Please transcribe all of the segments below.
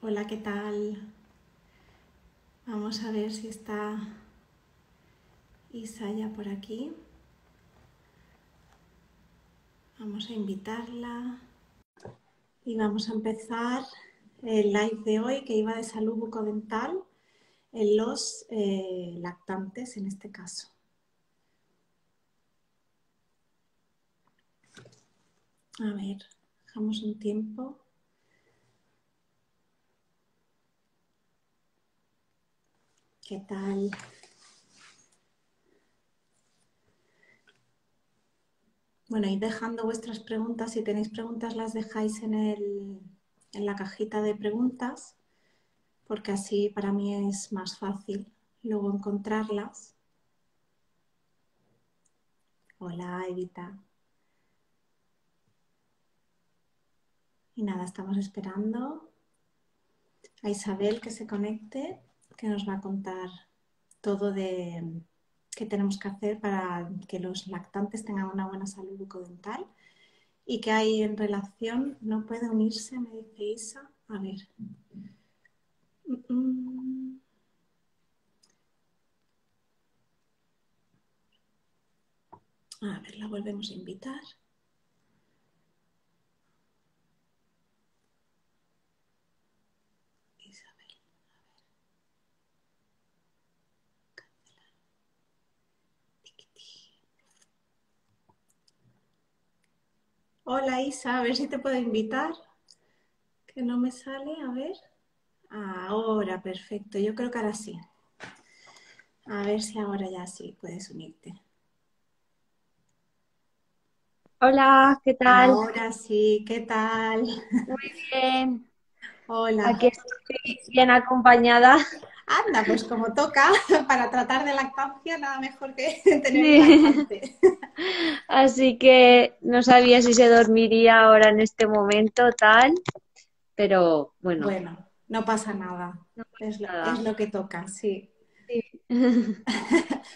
Hola, ¿qué tal? Vamos a ver si está Isa ya por aquí. Vamos a invitarla y vamos a empezar el live de hoy que iba de salud bucodental en los lactantes en este caso. A ver, dejamos un tiempo. ¿Qué tal? Bueno, id dejando vuestras preguntas. Si tenéis preguntas las dejáis en la cajita de preguntas, porque así para mí es más fácil luego encontrarlas. Hola, Evita. Y nada, estamos esperando a Isabel que se conecte, que nos va a contar todo de qué tenemos que hacer para que los lactantes tengan una buena salud bucodental y qué hay en relación. No puede unirse, me dice Isa. A ver. A ver, la volvemos a invitar. Isabel. Hola Isa, a ver si te puedo invitar. Que no me sale, a ver. Ahora, perfecto. Yo creo que ahora sí. A ver si ahora ya sí puedes unirte. Hola, ¿qué tal? Ahora sí, ¿qué tal? Muy bien. Hola. Aquí estoy bien acompañada. Anda, pues como toca, para tratar de lactancia, nada mejor que tener un Sí. lactante. Así que no sabía si se dormiría ahora en este momento, tal, pero bueno, Bueno, no pasa nada. no pasa Es nada. lo que toca, sí. Sí.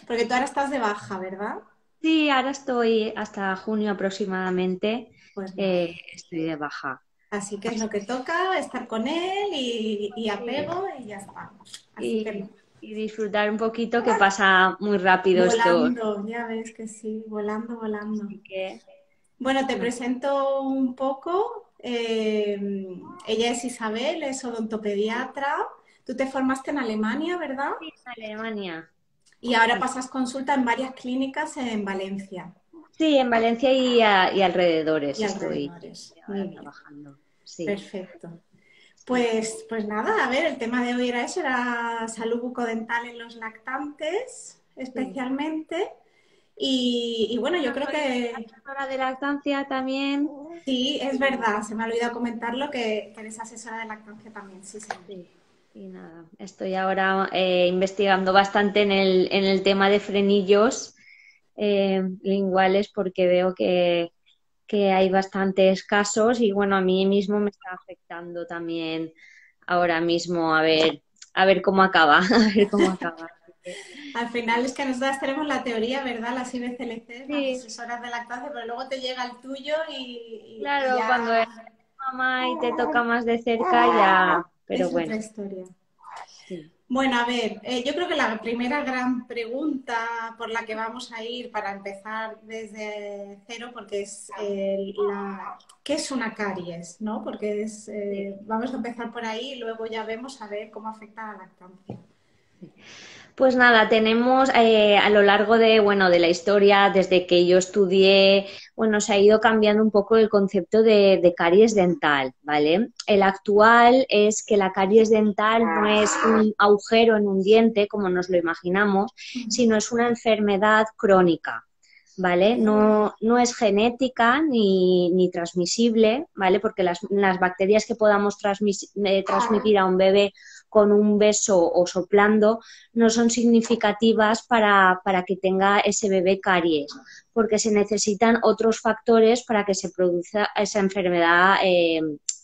Porque tú ahora estás de baja, ¿verdad? Sí, ahora estoy hasta junio aproximadamente, Pues nada. estoy de baja. Así que es Así lo que toca, estar con él y que, apego y ya está. Así que y, y disfrutar un poquito que pasa muy rápido estos. volando, ya ves que sí, volando, volando. Así que, Bueno, te no. presento un poco. Ella es Isabel, es odontopediatra. Tú te formaste en Alemania, ¿verdad? Sí, en Alemania. Y ahora Sí. pasas consulta en varias clínicas en Valencia Sí, en Valencia y alrededores y estoy alrededores. Muy ahora bien, trabajando. Sí, perfecto. sí. Pues nada, a ver, el tema de hoy era eso, era salud bucodental en los lactantes, Sí. especialmente. Y bueno, yo Bueno, creo soy que asesora de lactancia también. sí, es verdad, se me ha olvidado comentarlo que eres asesora de lactancia también, sí, señor. Sí. Y nada, estoy ahora investigando bastante en el tema de frenillos linguales porque veo que hay bastantes casos y bueno, a mí mismo me está afectando también ahora mismo a ver cómo acaba, a ver cómo acaba. Así que, Al final es que nosotras tenemos la teoría, ¿verdad? Las IBCLC, las sí, asesoras de lactancia, pero luego te llega el tuyo y claro, cuando ya eres mamá y te toca más de cerca ya, pero es otra bueno, historia. sí, Bueno, a ver, yo creo que la primera gran pregunta por la que vamos a ir para empezar desde cero, porque es ¿qué es una caries? ¿No? Porque sí. vamos a empezar por ahí y luego ya vemos a ver cómo afecta a la lactancia. Pues nada, tenemos a lo largo de, bueno, de la historia, desde que yo estudié, bueno, se ha ido cambiando un poco el concepto de caries dental, ¿vale? El actual es que la caries dental no es un agujero en un diente, como nos lo imaginamos, sino es una enfermedad crónica. ¿Vale? No, no es genética ni transmisible, ¿vale? Porque las bacterias que podamos transmitir a un bebé con un beso o soplando no son significativas para que tenga ese bebé caries, porque se necesitan otros factores para que se produzca esa enfermedad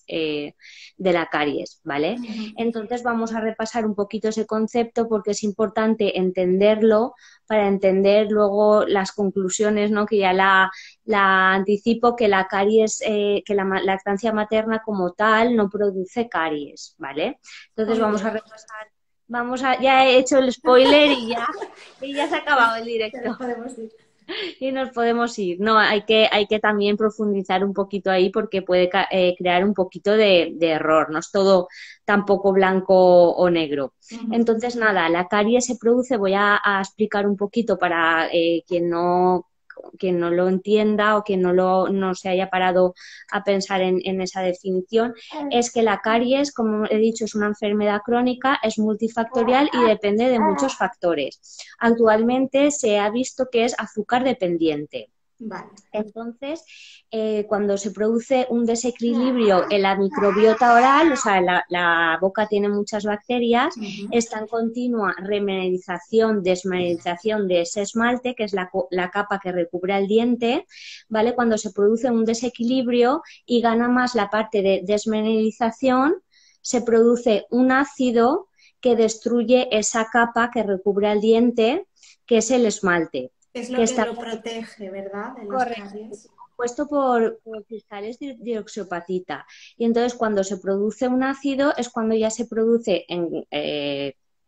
de la caries, ¿vale? Entonces vamos a repasar un poquito ese concepto porque es importante entenderlo para entender luego las conclusiones, ¿no? Que ya la anticipo, que la caries, que la lactancia materna como tal no produce caries, ¿vale? Entonces Muy vamos a bien. repasar, ya he hecho el spoiler y ya se ha acabado el Ya nos directo. podemos ir. Y nos podemos ir. No, hay que también profundizar un poquito ahí porque puede crear un poquito de error. No es todo tampoco blanco o negro. Entonces, nada, la caries se produce, voy a explicar un poquito para quien no lo entienda o quien no se haya parado a pensar en esa definición, es que la caries, como he dicho, es una enfermedad crónica, es multifactorial y depende de muchos factores. Actualmente se ha visto que es azúcar dependiente. Vale. Entonces, cuando se produce un desequilibrio en la microbiota oral, o sea, la boca tiene muchas bacterias, está en continua remineralización, desmineralización de ese esmalte, que es la capa que recubre el diente, ¿vale? Cuando se produce un desequilibrio y gana más la parte de desmineralización, se produce un ácido que destruye esa capa que recubre el diente, que es el esmalte. Es Que lo que está lo protege, ¿verdad? De las correcto, caries. compuesto por cristales de dioxopatita. Y entonces cuando se produce un ácido es cuando ya se produce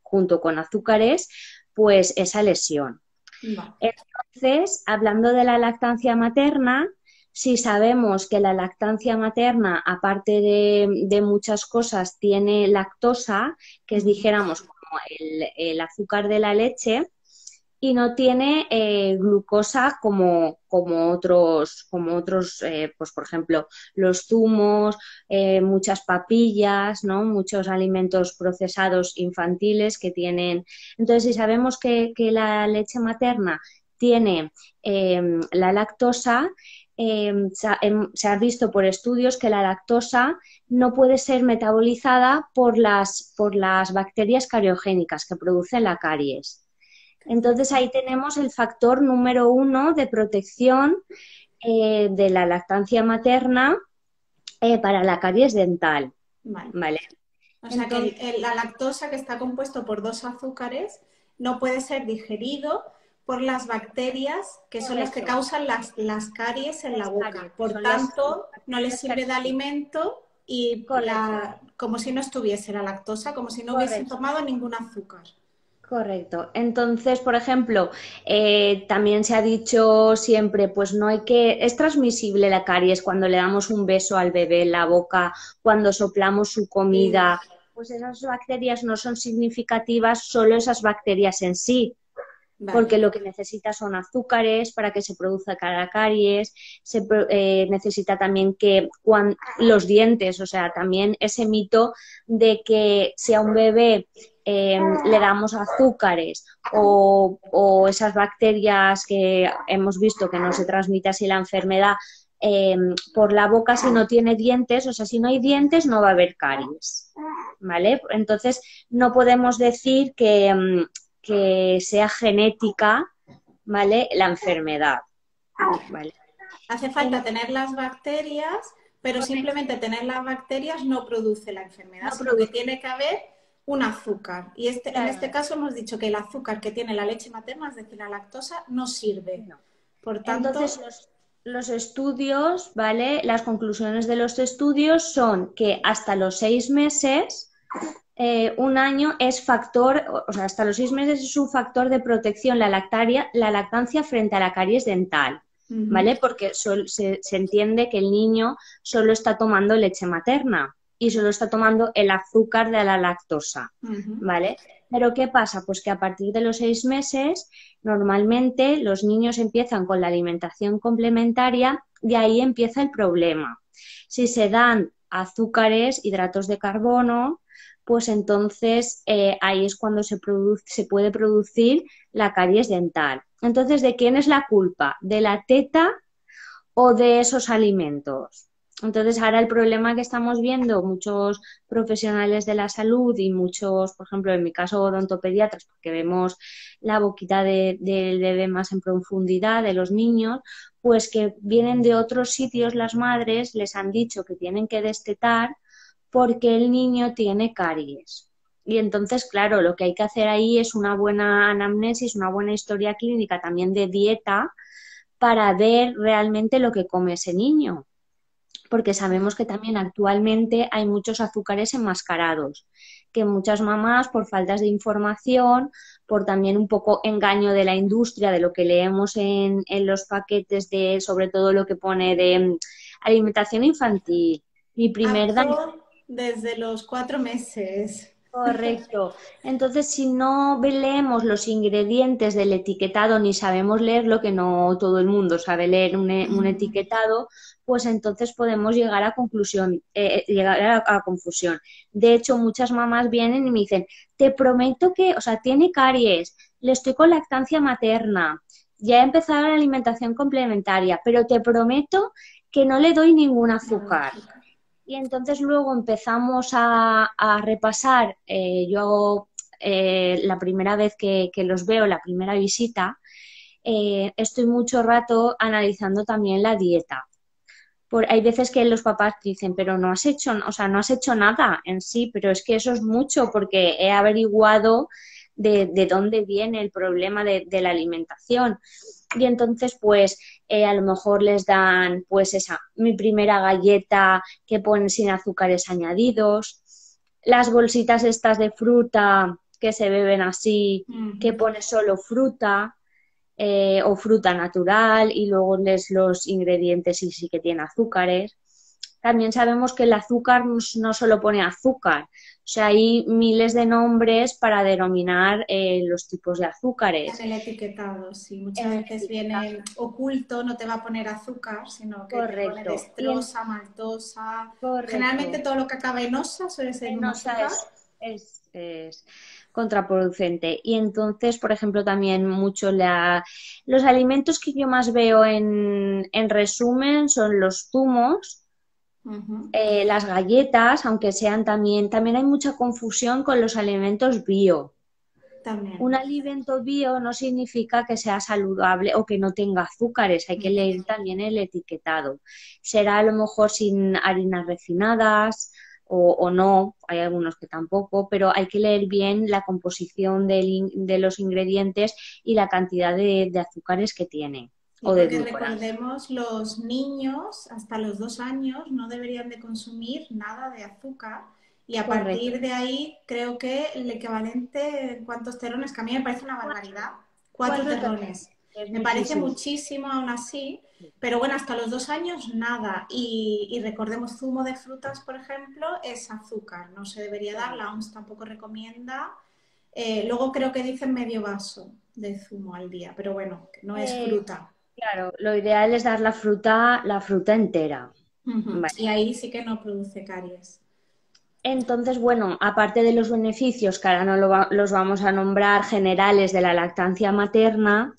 junto con azúcares, pues esa lesión. Vale. Entonces, hablando de la lactancia materna, si sabemos que la lactancia materna, aparte de muchas cosas, tiene lactosa, que es, dijéramos, como el azúcar de la leche, y no tiene glucosa como otros, pues por ejemplo, los zumos, muchas papillas, ¿no? Muchos alimentos procesados infantiles que tienen. Entonces, si sabemos que la leche materna tiene la lactosa, se ha visto por estudios que la lactosa no puede ser metabolizada por las bacterias cariogénicas que producen la caries. Entonces ahí tenemos el factor número 1 de protección de la lactancia materna para la caries dental. Vale. ¿Vale? O sea que Entonces, la lactosa, que está compuesto por dos azúcares, no puede ser digerido por las bacterias que son las que correcto, causan las caries en la las boca. caries, que Por son las tanto, no les bacterias sirve de cariogénicas. alimento y Correcto, como si no estuviese la lactosa, como si no hubiesen correcto. tomado ningún azúcar. Correcto. Entonces, por ejemplo, también se ha dicho siempre, pues no hay que, es transmisible la caries cuando le damos un beso al bebé en la boca, cuando soplamos su Sí. comida, pues esas bacterias no son significativas, solo esas bacterias en sí, porque Vale. lo que necesita son azúcares para que se produzca la caries, necesita también que los dientes, o sea, también ese mito de que si a un bebé le damos azúcares o esas bacterias que hemos visto que no se transmite así la enfermedad por la boca, si no tiene dientes, o sea, si no hay dientes no va a haber caries, ¿vale? Entonces no podemos decir que sea genética, ¿vale? La enfermedad, ¿vale? Hace falta tener las bacterias, pero Correcto. simplemente tener las bacterias no produce la enfermedad, No sino que produce. tiene que haber un azúcar. Y en este Claro, caso hemos dicho que el azúcar que tiene la leche materna, es decir, la lactosa, no sirve. no. Por Entonces, tanto, los estudios, ¿vale? Las conclusiones de los estudios son que hasta los 6 meses, un año es factor, o sea, hasta los 6 meses es un factor de protección la lactancia frente a la caries dental, ¿vale? Porque se entiende que el niño solo está tomando leche materna y solo está tomando el azúcar de la lactosa, ¿vale? Pero ¿qué pasa? Pues que a partir de los 6 meses, normalmente los niños empiezan con la alimentación complementaria y ahí empieza el problema. Si se dan azúcares, hidratos de carbono, pues entonces ahí es cuando se puede producir la caries dental. Entonces, ¿de quién es la culpa? ¿De la teta o de esos alimentos? Entonces, ahora el problema que estamos viendo muchos profesionales de la salud y muchos, por ejemplo, en mi caso, odontopediatras, porque vemos la boquita del bebé más en profundidad de los niños, pues que vienen de otros sitios las madres, les han dicho que tienen que destetar porque el niño tiene caries. Y entonces, claro, lo que hay que hacer ahí es una buena anamnesis, una buena historia clínica también de dieta para ver realmente lo que come ese niño, porque sabemos que también actualmente hay muchos azúcares enmascarados, que muchas mamás por faltas de información, por también un poco engaño de la industria, de lo que leemos en los paquetes de, sobre todo lo que pone de alimentación infantil, mi primer daño. Apto desde los 4 meses. Correcto. Entonces, si no leemos los ingredientes del etiquetado ni sabemos leerlo, que no todo el mundo sabe leer un etiquetado, pues entonces podemos llegar a conclusión, llegar a confusión. De hecho, muchas mamás vienen y me dicen, te prometo que, o sea, tiene caries, le estoy con lactancia materna, ya he empezado la alimentación complementaria, pero te prometo que no le doy ningún Nada de azúcar. azúcar. Y entonces luego empezamos a repasar, yo la primera vez que los veo, la primera visita, estoy mucho rato analizando también la dieta. Hay veces que los papás dicen, pero no has hecho, o sea, no has hecho nada en sí, pero es que eso es mucho porque he averiguado de dónde viene el problema de la alimentación. Y entonces, pues, a lo mejor les dan, pues, mi primera galleta que ponen sin azúcares añadidos, las bolsitas estas de fruta que se beben así, que Ujú. pone solo fruta, o fruta natural y luego les los ingredientes y sí que tiene azúcares. También sabemos que el azúcar no solo pone azúcar, o sea, hay miles de nombres para denominar los tipos de En azúcares. el etiquetado, sí. En Muchas el veces etiquetado, viene oculto, no te va a poner azúcar, sino que te pone correcto. destrosa, maltosa. Generalmente Correcto. todo lo que acaba en osa suele ser un Venosa azúcar. es contraproducente. Y entonces, por ejemplo, también mucho los alimentos que yo más veo en resumen son los zumos, Ujú. las galletas, aunque sean también hay mucha confusión con los alimentos bio. Un También. alimento bio no significa que sea saludable o que no tenga azúcares, hay que Ujú. leer también el etiquetado. Será a lo mejor sin harinas refinadas o no, hay algunos que tampoco, pero hay que leer bien la composición de los ingredientes y la cantidad de azúcares que tiene Y o de porque edulcorantes. recordemos, los niños hasta los 2 años no deberían de consumir nada de azúcar y a Correcto. partir de ahí creo que el equivalente, ¿cuántos terrones? Que a mí me parece una barbaridad. Cuatro Cuatro terrenos, terrones. es Me parece muchísimo. muchísimo aún así, pero bueno, hasta los 2 años nada. Y recordemos, zumo de frutas, por ejemplo, es azúcar. No se debería dar, la OMS tampoco recomienda. Luego creo que dicen medio vaso de zumo al día, pero bueno, que no es Eh, fruta. claro, lo ideal es dar la fruta entera. Ujú. Vale. Y ahí sí que no produce caries. Entonces, bueno, aparte de los beneficios, que ahora no los vamos a nombrar generales de la lactancia materna,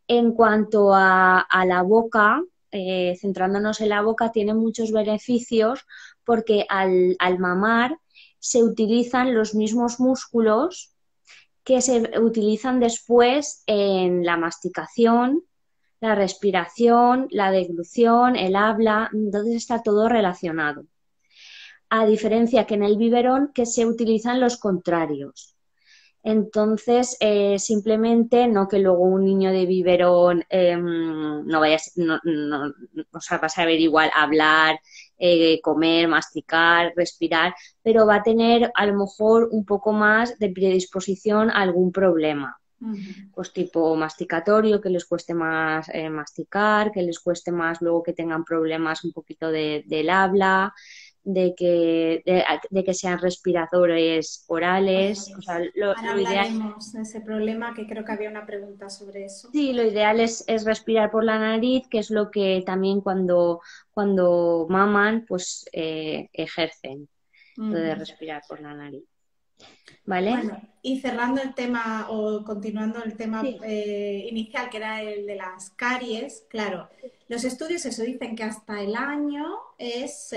en cuanto a la boca, centrándonos en la boca, tiene muchos beneficios porque al mamar se utilizan los mismos músculos que se utilizan después en la masticación, la respiración, la deglución, el habla, entonces está todo relacionado. A diferencia que en el biberón que se utilizan los contrarios. Entonces, simplemente no que luego un niño de biberón no vaya, o sea, va a saber igual hablar, comer, masticar, respirar, pero va a tener a lo mejor un poco más de predisposición a algún problema. Ujú. Pues tipo masticatorio, que les cueste más masticar, que les cueste más luego que tengan problemas un poquito del habla, de que sean respiradores orales. O sea, Orales. Ahora lo ideal, hablaremos de ese problema, que creo que había una pregunta sobre eso. sí, lo ideal es respirar por la nariz, que es lo que también cuando maman, pues ejercen, lo de Ujú. respirar por la nariz. ¿vale? Bueno, y cerrando el tema o continuando el tema Sí, inicial, que era el de las caries, claro, los estudios eso dicen que hasta el año es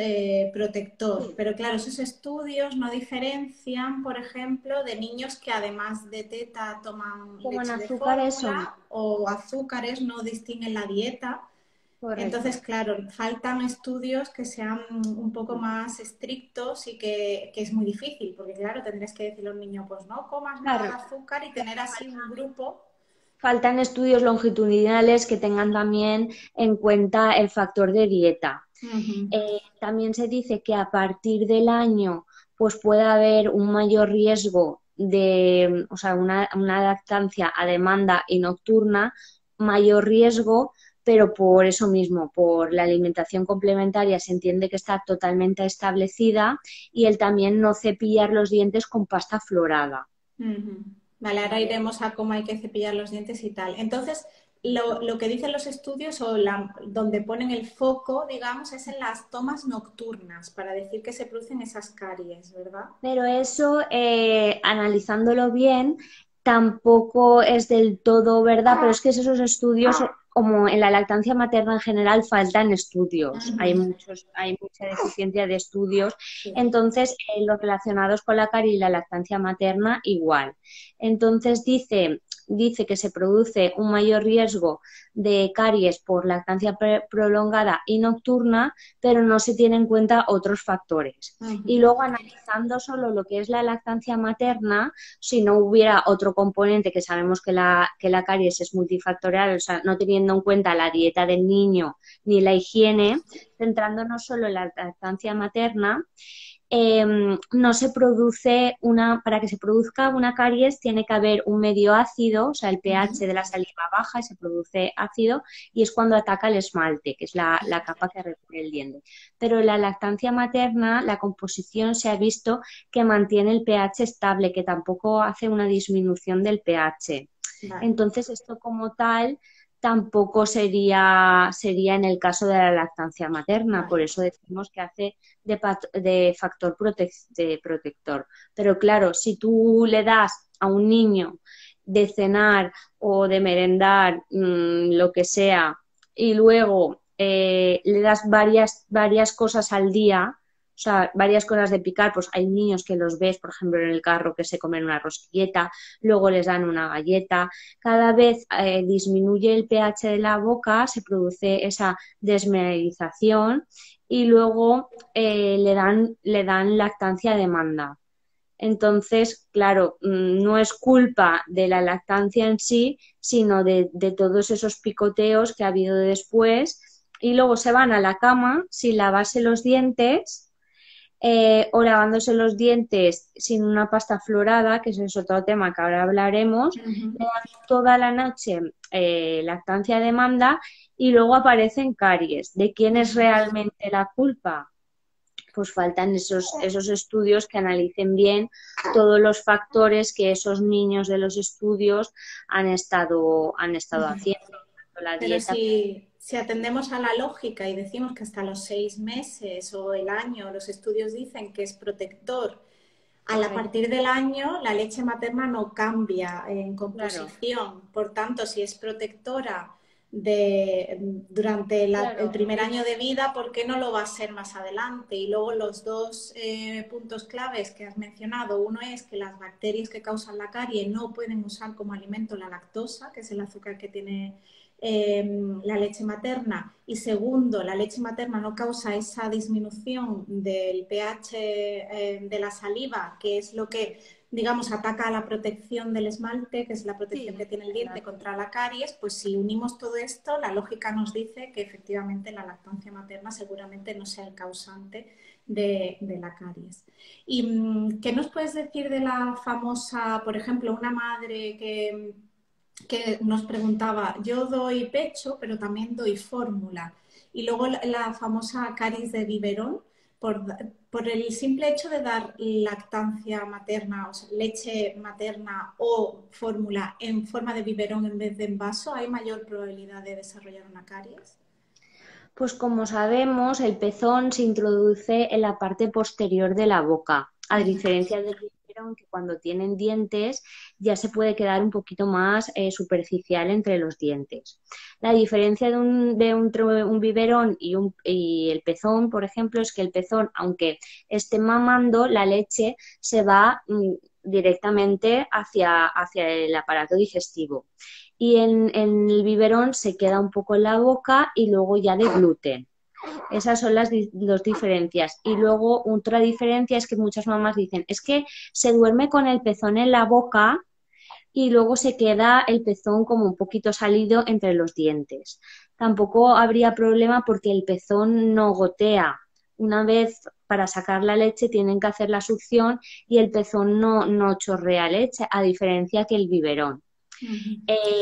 protector, sí. pero claro, esos estudios no diferencian, por ejemplo, de niños que además de teta toman Como en leche de azúcar eso, fórmula o azúcares, no distinguen la dieta. Entonces, correcto. claro, faltan estudios que sean un poco más estrictos y que es muy difícil, porque claro, tendrías que decirle a un niño, pues no comas nada de Claro, azúcar y tener así un grupo. faltan estudios longitudinales que tengan también en cuenta el factor de dieta. Ujú. También se dice que a partir del año pues puede haber un mayor riesgo de, o sea, una lactancia a demanda y nocturna, mayor riesgo, pero por eso mismo, por la alimentación complementaria se entiende que está totalmente establecida y el también no cepillar los dientes con pasta florada. Ujú. Vale, ahora ¿Vale? iremos a cómo hay que cepillar los dientes y tal. Entonces, Eso. lo que dicen los estudios o donde ponen el foco, digamos, es en las tomas nocturnas para decir que se producen esas caries, ¿verdad? Pero eso, analizándolo bien, tampoco es del todo verdad, pero es que esos estudios, como en la lactancia materna en general, faltan estudios. Ujú. Hay mucha deficiencia de estudios. Sí. Entonces, los relacionados con la carie y la lactancia materna, igual. Entonces, dice que se produce un mayor riesgo de caries por lactancia prolongada y nocturna, pero no se tienen en cuenta otros factores. Y Ujú. luego analizando solo lo que es la lactancia materna, si no hubiera otro componente que sabemos que la caries es multifactorial, o sea, no teniendo en cuenta la dieta del niño ni la higiene, centrándonos solo en la lactancia materna, no se produce para que se produzca una caries tiene que haber un medio ácido, o sea, el pH Ujú. de la saliva baja y se produce ácido y es cuando ataca el esmalte, que es la capa que recubre el diente. Pero en la lactancia materna, la composición se ha visto que mantiene el pH estable, que tampoco hace una disminución del pH. Vale. Entonces, esto como tal tampoco sería en el caso de la lactancia materna, por Vale. eso decimos que hace de factor de protector. Pero claro, si tú le das a un niño de cenar o de merendar, lo que sea, y luego le das varias cosas al día, o sea, varias cosas de picar, pues hay niños que los ves, por ejemplo, en el carro que se comen una rosquilleta, luego les dan una galleta, cada vez disminuye el pH de la boca, se produce esa desmineralización y luego le dan lactancia a demanda. Entonces, claro, no es culpa de la lactancia en sí, sino de todos esos picoteos que ha habido después. Y luego se van a la cama sin lavarse los dientes o lavándose los dientes sin una pasta florada, que ese es otro tema que ahora hablaremos. Ujú. Le dan toda la noche lactancia a demanda y luego aparecen caries. ¿De quién es Ujú. realmente la culpa? Pues faltan esos estudios que analicen bien todos los factores que esos niños de los estudios han estado Ujú. haciendo, tanto la Pero dieta. si atendemos a la lógica y decimos que hasta los 6 meses o el año los estudios dicen que es protector, a Correcto, partir del año la leche materna no cambia en claro, composición. Por tanto, si es protectora durante el claro. primer año de vida, ¿por qué no lo va a ser más adelante? Y luego los dos puntos claves que has mencionado, uno es que las bacterias que causan la carie no pueden usar como alimento la lactosa, que es el azúcar que tiene la leche materna, y segundo, la leche materna no causa esa disminución del pH de la saliva, que es lo que, digamos, ataca a la protección del esmalte, que es la protección que Sí, tiene el diente contra la caries. Pues si unimos todo esto, la lógica nos dice que efectivamente la lactancia materna seguramente no sea el causante de la caries. ¿Y qué nos puedes decir de la famosa, por ejemplo, una madre que nos preguntaba, yo doy pecho, pero también doy fórmula? Y luego la famosa caries de biberón, por, por el simple hecho de dar lactancia materna, o sea, leche materna o fórmula en forma de biberón en vez de en vaso, ¿hay mayor probabilidad de desarrollar una caries? pues como sabemos, el pezón se introduce en la parte posterior de la boca, a Ujú. diferencia del biberón biberón que cuando tienen dientes ya se puede quedar un poquito más superficial entre los dientes. La diferencia de un biberón y el pezón, por ejemplo, es que el pezón, aunque esté mamando, la leche se va directamente hacia el aparato digestivo. Y en el biberón se queda un poco en la boca y luego ya de gluten. Esas son las dos diferencias. Y luego otra diferencia es que muchas mamás dicen, es que se duerme con el pezón en la boca y luego se queda el pezón como un poquito salido entre los dientes. Tampoco habría problema porque el pezón no gotea. Una vez para sacar la leche tienen que hacer la succión y el pezón no chorrea leche, a diferencia que el biberón.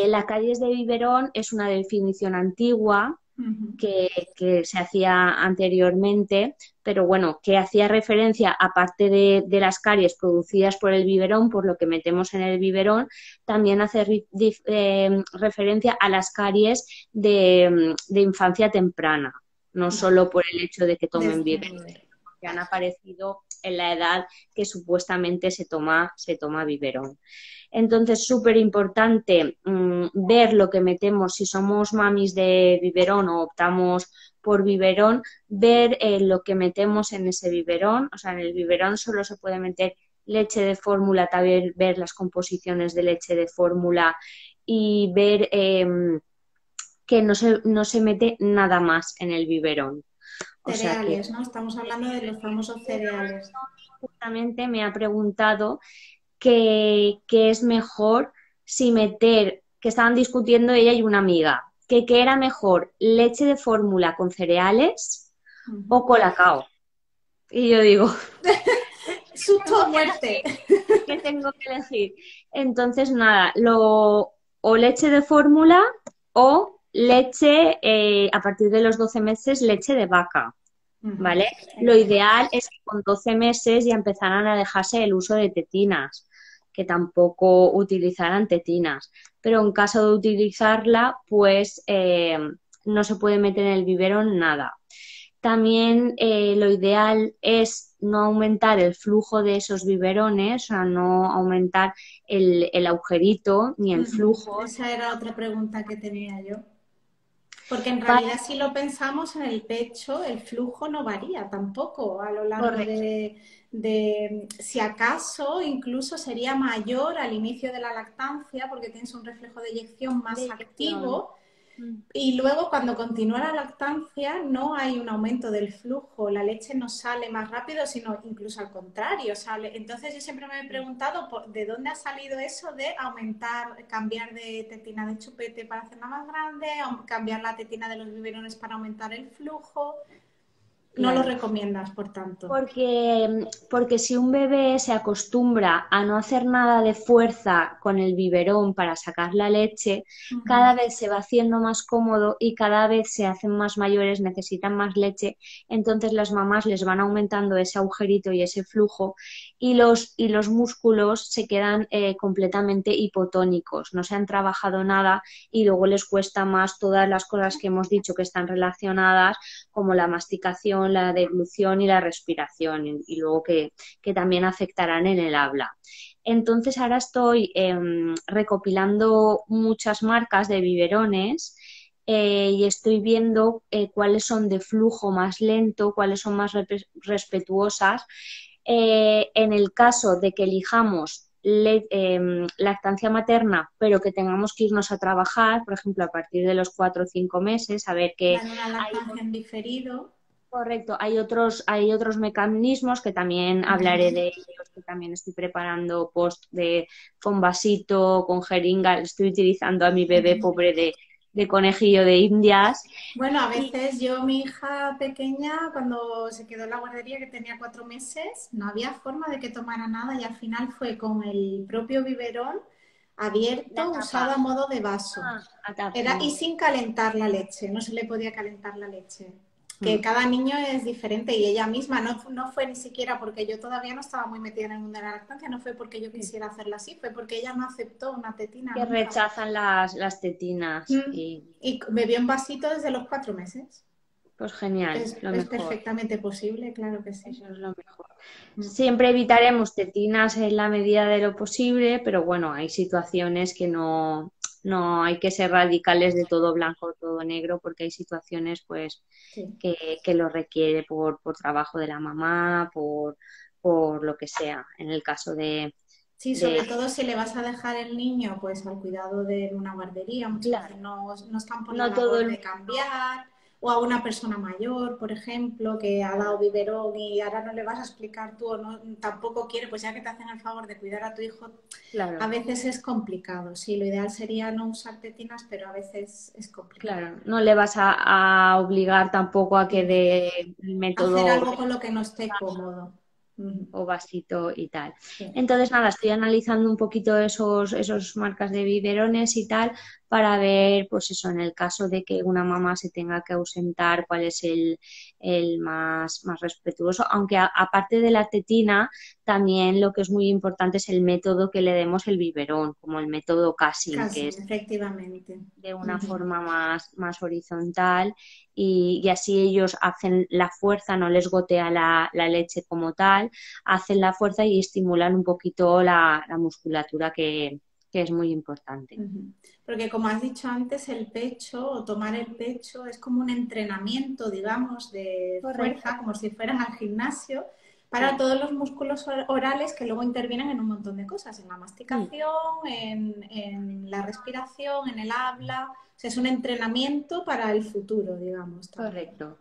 La caries de biberón es una definición antigua Ujú. que se hacía anteriormente, pero bueno, que hacía referencia, aparte de las caries producidas por el biberón, por lo que metemos en el biberón, también hace referencia a las caries de infancia temprana, no Vale, solo por el hecho de que tomen desde biberón, luego. que han Vale. aparecido en la edad que supuestamente se toma biberón. Entonces, súper importante ver lo que metemos, si somos mamis de biberón o optamos por biberón, ver lo que metemos en ese biberón. O sea, en el biberón solo se puede meter leche de fórmula, también ver las composiciones de leche de fórmula y ver que no se mete nada más en el biberón. O sea que Cereales, ¿no? Estamos hablando de los famosos cereales. justamente me ha preguntado que es mejor si meter, que estaban discutiendo ella y una amiga, que era mejor leche de fórmula con cereales Ujú. o colacao. Y yo digo, Susto o tengo que muerte. elegir, ¿qué tengo que elegir? Entonces, nada, o leche de fórmula o leche, a partir de los 12 meses, leche de vaca. Ujú. ¿Vale? Lo Entiendo. ideal es que con 12 meses ya empezaran a dejarse el uso de tetinas, que tampoco utilizaran tetinas. Pero en caso de utilizarla, pues no se puede meter en el biberón nada. También lo ideal es no aumentar el flujo de esos biberones, o sea, no aumentar el agujerito ni el Ujú. flujo. Esa era otra pregunta que tenía yo. Porque en Para realidad, si lo pensamos en el pecho, el flujo no varía tampoco a lo largo correcto. si acaso, incluso sería mayor al inicio de la lactancia, porque tienes un reflejo de eyección De más inyección. activo. Y luego, cuando continúa la lactancia, no hay un aumento del flujo, la leche no sale más rápido, sino incluso al contrario, sale. Entonces, yo siempre me he preguntado de dónde ha salido eso de aumentar, cambiar de tetina de chupete para hacerla más grande, cambiar la tetina de los biberones para aumentar el flujo. No lo Claro. recomiendas, por tanto. Porque si un bebé se acostumbra a no hacer nada de fuerza con el biberón para sacar la leche, Ujú. cada vez se va haciendo más cómodo y cada vez se hacen más mayores, necesitan más leche, entonces las mamás les van aumentando ese agujerito y ese flujo y los músculos se quedan completamente hipotónicos, no se han trabajado nada y luego les cuesta más todas las cosas que hemos dicho que están relacionadas como la masticación, la deglución y la respiración, y luego que también afectarán en el habla. Entonces ahora estoy recopilando muchas marcas de biberones y estoy viendo cuáles son de flujo más lento, cuáles son más respetuosas. En el caso de que elijamos lactancia materna, pero que tengamos que irnos a trabajar, por ejemplo, a partir de los 4 o 5 meses, a ver que Dan una hay. lactancia en diferido. Correcto, hay otros mecanismos que también hablaré Ujú. de ellos, que también estoy preparando post con vasito, con jeringa, estoy utilizando a mi bebé pobre de conejillo de Indias. Bueno, a Y veces mi hija pequeña, cuando se quedó en la guardería, que tenía 4 meses, no había forma de que tomara nada y al final fue con el propio biberón la abierto, usado tapa, a modo de vaso. la tapa. Y sin calentar la leche, no se le podía calentar la leche. Que Mm. cada niño es diferente y ella misma no fue ni siquiera porque yo todavía no estaba muy metida en el mundo de la lactancia, no fue porque yo Sí. quisiera hacerla así, fue porque ella no aceptó una tetina Que nunca. rechazan las tetinas. Mm. Y bebió un vasito desde los 4 meses. Pues genial, lo Es mejor. perfectamente posible, claro que sí. Eso es lo mejor. Mm, Siempre evitaremos tetinas en la medida de lo posible, pero bueno, hay situaciones que no hay que ser radicales de todo blanco o todo negro, porque hay situaciones pues sí. que lo requiere por trabajo de la mamá, por lo que sea. En el caso Sí, de sobre todo si le vas a dejar el niño pues al cuidado de una guardería, muchas veces claro, no están por la no todo labor el de mundo, cambiar, o a una persona mayor, por ejemplo, que ha dado biberón y ahora no le vas a explicar tú o no, tampoco quiere, pues ya que te hacen el favor de cuidar a tu hijo, a claro. veces es complicado. Sí, lo ideal sería no usar tetinas, pero a veces es complicado. Claro, no le vas a obligar tampoco a que Sí. dé el Hacer método algo con lo que no esté cómodo. Ujú. o vasito y tal. Sí. Entonces, nada, estoy analizando un poquito esos marcas de biberones y tal para ver, pues eso, en el caso de que una mamá se tenga que ausentar, cuál es el más respetuoso. Aunque aparte de la tetina, también lo que es muy importante es el método que le demos el biberón, como el método casing, que Casi, es efectivamente. de una Ujú. forma más horizontal y así ellos hacen la fuerza, no les gotea la leche como tal, hacen la fuerza y estimulan un poquito la musculatura que es muy importante. Ujú. Porque como has dicho antes, el pecho o tomar el pecho es como un entrenamiento, digamos, de Correcto. fuerza, como si fueran al gimnasio, para Sí. todos los músculos orales que luego intervienen en un montón de cosas, en la Mm, masticación, en la respiración, en el habla. O sea, es un entrenamiento para el futuro, digamos, también. correcto.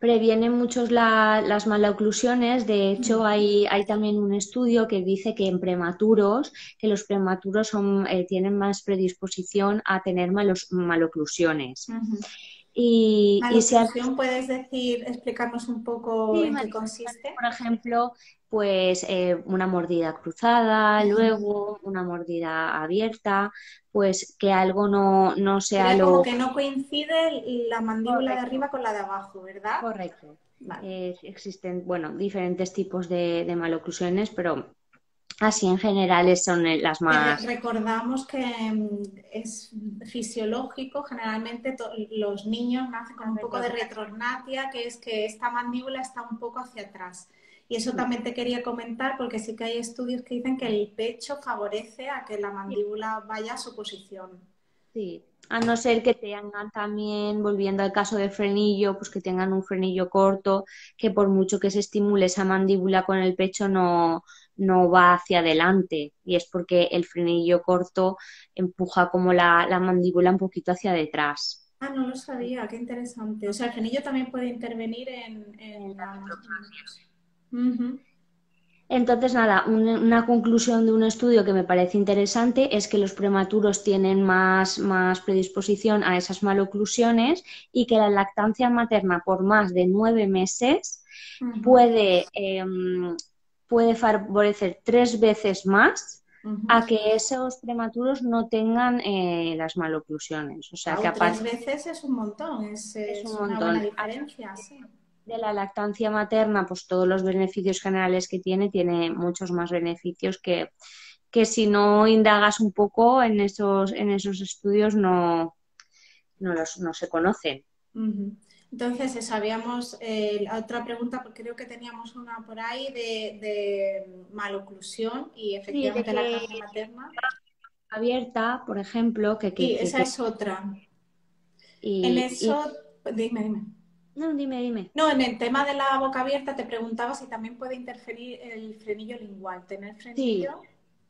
Previene mucho las maloclusiones. De hecho, hay también un estudio que dice que en prematuros, que los prematuros tienen más predisposición a tener maloclusiones. Ujú. Y se ha Maloclusión, ¿puedes decir, explicarnos un poco Sí, en qué maloclusiones, consiste? por ejemplo, pues una mordida cruzada, Ujú. luego una mordida abierta, pues que algo no sea Sería como lo que no coincide la mandíbula de correcto. arriba con la de abajo, ¿verdad? Correcto. Vale. Existen, bueno, diferentes tipos de maloclusiones, pero así en general son las Que más recordamos que es fisiológico, generalmente los niños nacen con un poco de retrognadas. retrognatia, que es que esta mandíbula está un poco hacia atrás. Y eso Mm. también te quería comentar porque sí que hay estudios que dicen que el pecho favorece a que la Sí, mandíbula vaya a su posición. sí. A no ser que tengan también, volviendo al caso del frenillo, pues que tengan un frenillo corto, que por mucho que se estimule esa mandíbula con el pecho no va hacia adelante. Y es porque el frenillo corto empuja como la mandíbula un poquito hacia detrás. Ah, no lo sabía, qué interesante. O sea, el frenillo también puede intervenir En en la la... retrognasia. Ujú. Entonces, nada, una conclusión de un estudio que me parece interesante es que los prematuros tienen más predisposición a esas maloclusiones y que la lactancia materna por más de 9 meses Ujú. puede, puede favorecer 3 veces más Ujú. a que esos prematuros no tengan las maloclusiones. O sea que Wow, aparte 3 veces es un montón, es un es una buena montón. diferencia, sí. De la lactancia materna, pues todos los beneficios generales que tiene muchos más beneficios que si no indagas un poco en esos estudios no se conocen. Ujú. Entonces, eso, habíamos la otra pregunta, porque creo que teníamos una por ahí de maloclusión y Sí, de efectivamente que lactancia materna. abierta, por ejemplo, Sí, esa es otra. En y eso, dime, dime. no, dime. No, en el tema de la boca abierta te preguntaba si también puede interferir el frenillo lingual. ¿Tener Sí, frenillo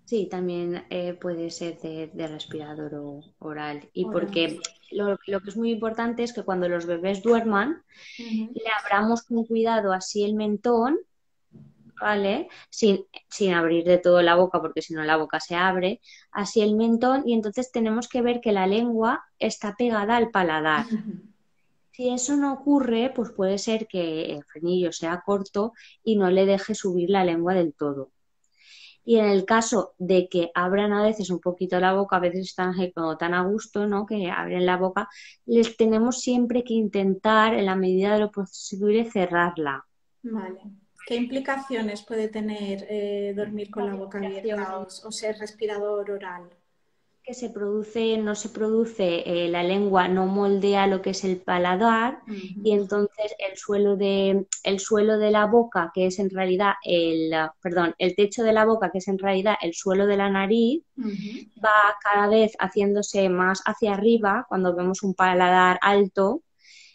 sí, también puede ser de respirador oral. Y oral? porque lo que es muy importante es que cuando los bebés duerman, Ujú. le abramos con cuidado así el mentón, ¿vale? Sin abrir de todo la boca, porque si no la boca se abre, así el mentón, y entonces tenemos que ver que la lengua está pegada al paladar. Ujú. Si eso no ocurre, pues puede ser que el frenillo sea corto y no le deje subir la lengua del todo. Y en el caso de que abran a veces un poquito la boca, a veces están ahí como tan a gusto, ¿no? Que abren la boca, les tenemos siempre que intentar, en la medida de lo posible, cerrarla. Vale. ¿Qué implicaciones puede tener dormir con La la boca abierta respiración. o ser respirador oral? que se produce, no se produce, la lengua no moldea lo que es el paladar y Ujú, entonces el suelo de la boca, que es en realidad perdón, el techo de la boca, que es en realidad el suelo de la nariz, ujú, va cada vez haciéndose más hacia arriba cuando vemos un paladar alto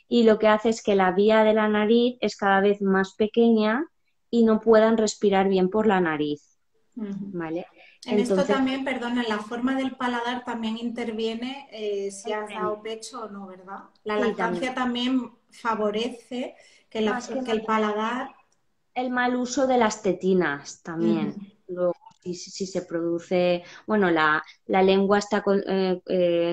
y lo que hace es que la vía de la nariz es cada vez más pequeña y no puedan respirar bien por la nariz, ujú. ¿vale? En esto Entonces, también, perdona, en la forma del paladar también interviene si el has dado premio. pecho o no, ¿verdad? La Sí, también. lactancia también favorece que, Más que que nada el paladar... el mal uso de las tetinas Ujú, también. Luego, si se produce, bueno, la lengua está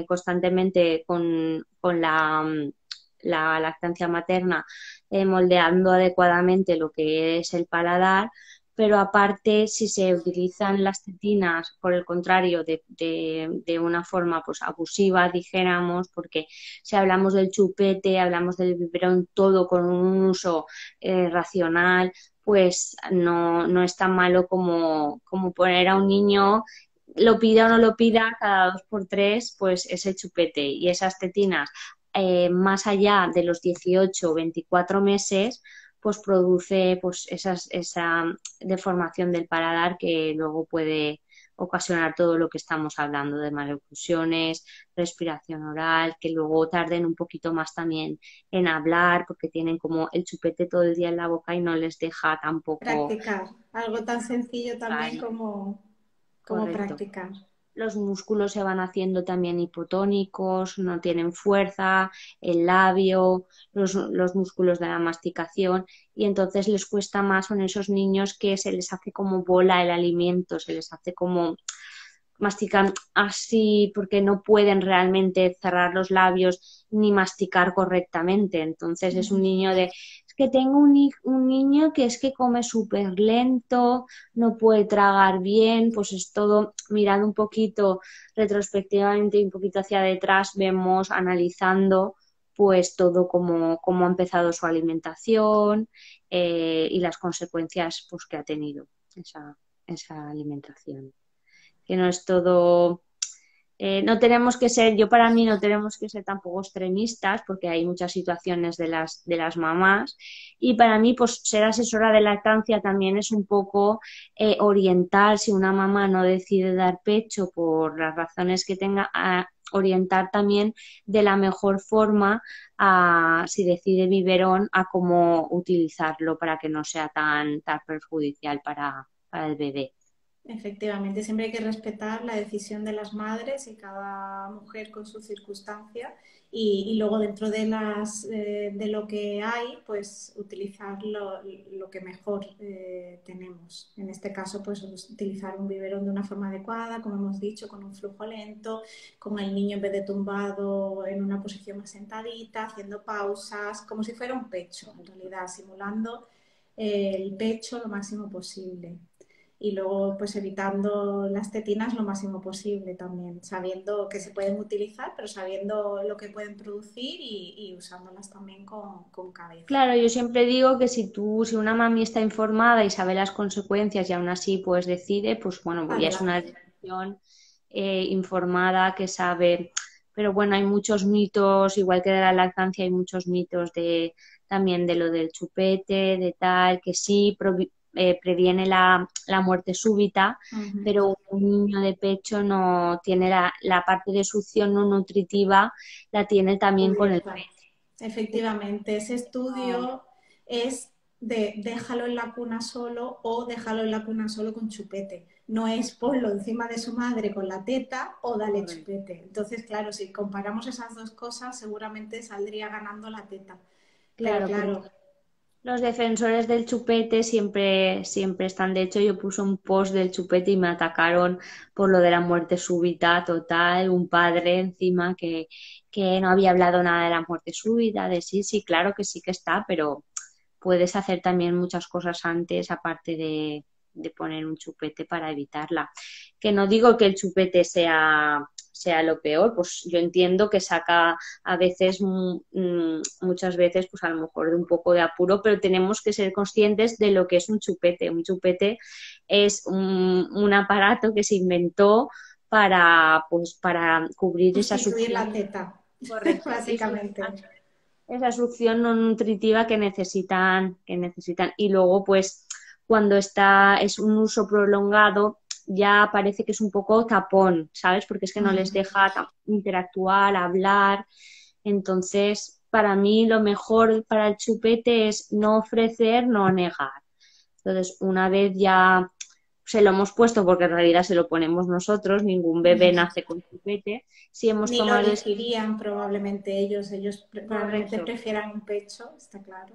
constantemente con la lactancia materna moldeando adecuadamente lo que es el paladar, pero aparte, si se utilizan las tetinas, por el contrario, de una forma pues abusiva, dijéramos, porque si hablamos del chupete, hablamos del biberón, todo con un uso racional, pues no es tan malo como poner a un niño, lo pida o no lo pida, cada dos por tres, pues ese chupete y esas tetinas, más allá de los 18 o 24 meses, pues produce pues esa deformación del paladar que luego puede ocasionar todo lo que estamos hablando de maloclusiones, respiración oral, que luego tarden un poquito más también en hablar porque tienen como el chupete todo el día en la boca y no les deja tampoco practicar, algo tan sencillo también hablar. como Correcto. practicar. Los músculos se van haciendo también hipotónicos, no tienen fuerza, el labio, los músculos de la masticación y entonces les cuesta más, son esos niños que se les hace como bola el alimento, se les hace como mastican así porque no pueden realmente cerrar los labios ni masticar correctamente. Entonces es un niño de, es que tengo un niño que es que come súper lento, no puede tragar bien, pues es todo mirando un poquito retrospectivamente y un poquito hacia detrás, vemos analizando pues todo cómo ha empezado su alimentación y las consecuencias pues que ha tenido esa alimentación, que no es todo, no tenemos que ser, yo para mí no tenemos que ser tampoco extremistas porque hay muchas situaciones de las mamás y para mí pues ser asesora de lactancia también es un poco orientar si una mamá no decide dar pecho por las razones que tenga, a orientar también de la mejor forma a si decide biberón a cómo utilizarlo para que no sea tan perjudicial para el bebé. Efectivamente, siempre hay que respetar la decisión de las madres y cada mujer con su circunstancia y luego dentro de de lo que hay, pues utilizar lo que mejor tenemos. En este caso, pues utilizar un biberón de una forma adecuada, como hemos dicho, con un flujo lento, con el niño en vez de tumbado en una posición más sentadita, haciendo pausas, como si fuera un pecho, en realidad, simulando el pecho lo máximo posible y luego pues evitando las tetinas lo máximo posible también, sabiendo que se pueden utilizar, pero sabiendo lo que pueden producir y usándolas también con cabeza. Claro, yo siempre digo que si una mami está informada y sabe las consecuencias y aún así pues decide, pues bueno, pues ya es una Adelante. decisión informada que sabe. Pero bueno, hay muchos mitos, igual que de la lactancia, hay muchos mitos también de lo del chupete, de tal, que sí previene la muerte súbita, Uh -huh. pero un niño de pecho no tiene la parte de succión no nutritiva, la tiene también con el Cubierta. pecho. Efectivamente, ese No, estudio es de déjalo en la cuna solo o déjalo en la cuna solo con chupete. No es ponlo encima de su madre con la teta o dale correcto. chupete. Entonces, claro, si comparamos esas dos cosas, seguramente saldría ganando la teta. Pero Claro, porque claro, los defensores del chupete siempre están. De hecho, yo puse un post del chupete y me atacaron por lo de la muerte súbita total. Un padre encima que no había hablado nada de la muerte súbita, de sí, sí, claro que sí que está, pero puedes hacer también muchas cosas antes, aparte de poner un chupete para evitarla. Que no digo que el chupete sea lo peor, pues yo entiendo que saca a veces, muchas veces, pues a lo mejor de un poco de apuro, pero tenemos que ser conscientes de lo que es un chupete. Un chupete es un aparato que se inventó pues, para cubrir esa Sustituir la succión. teta, Correcto, básicamente. esa succión no nutritiva que necesitan. Y luego, pues, cuando es un uso prolongado, ya parece que es un poco tapón, ¿sabes? Porque es que no les Ujú. deja interactuar, hablar. Entonces, para mí lo mejor para el chupete es no ofrecer, no negar. Entonces, una vez ya se lo hemos puesto, porque en realidad se lo ponemos nosotros, ningún bebé nace con chupete, si hemos Ni lo tomado elegirían probablemente ellos probablemente correcto. prefieran un pecho, está claro.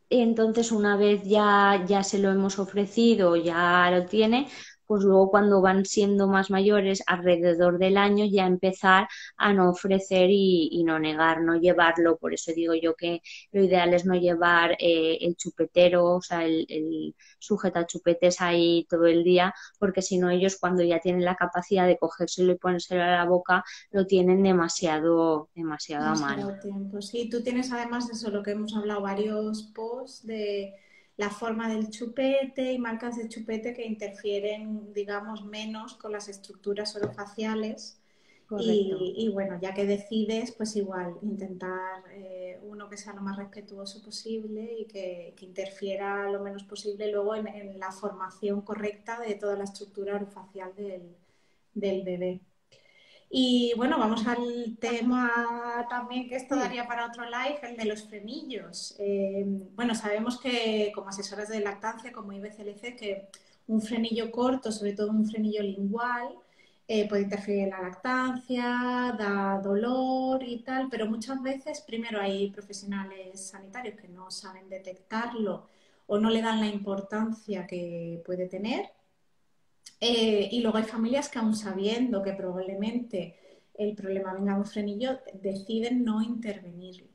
Entonces, una vez ya se lo hemos ofrecido, ya lo tiene, pues luego cuando van siendo más mayores, alrededor del año, ya empezar a no ofrecer y no negar, no llevarlo. Por eso digo yo que lo ideal es no llevar el chupetero, o sea, el sujeta chupetes ahí todo el día, porque si no ellos cuando ya tienen la capacidad de cogérselo y ponérselo a la boca, lo tienen demasiado a mano. Demasiado tiempo. Sí, tú tienes además eso, lo que hemos hablado, varios posts de la forma del chupete y marcas de chupete que interfieren, digamos, menos con las estructuras orofaciales. Correcto. Y bueno, ya que decides, pues igual intentar uno que sea lo más respetuoso posible y que interfiera lo menos posible luego en la formación correcta de toda la estructura orofacial del bebé. Y bueno, vamos al tema también que esto Sí. daría para otro live, el de los frenillos. Bueno, sabemos que como asesoras de lactancia, como IBCLC, que un frenillo corto, sobre todo un frenillo lingual, puede interferir en la lactancia, da dolor y tal, pero muchas veces primero hay profesionales sanitarios que no saben detectarlo o no le dan la importancia que puede tener. Y luego hay familias que aún sabiendo que probablemente el problema venga de un frenillo, deciden no intervenirlo.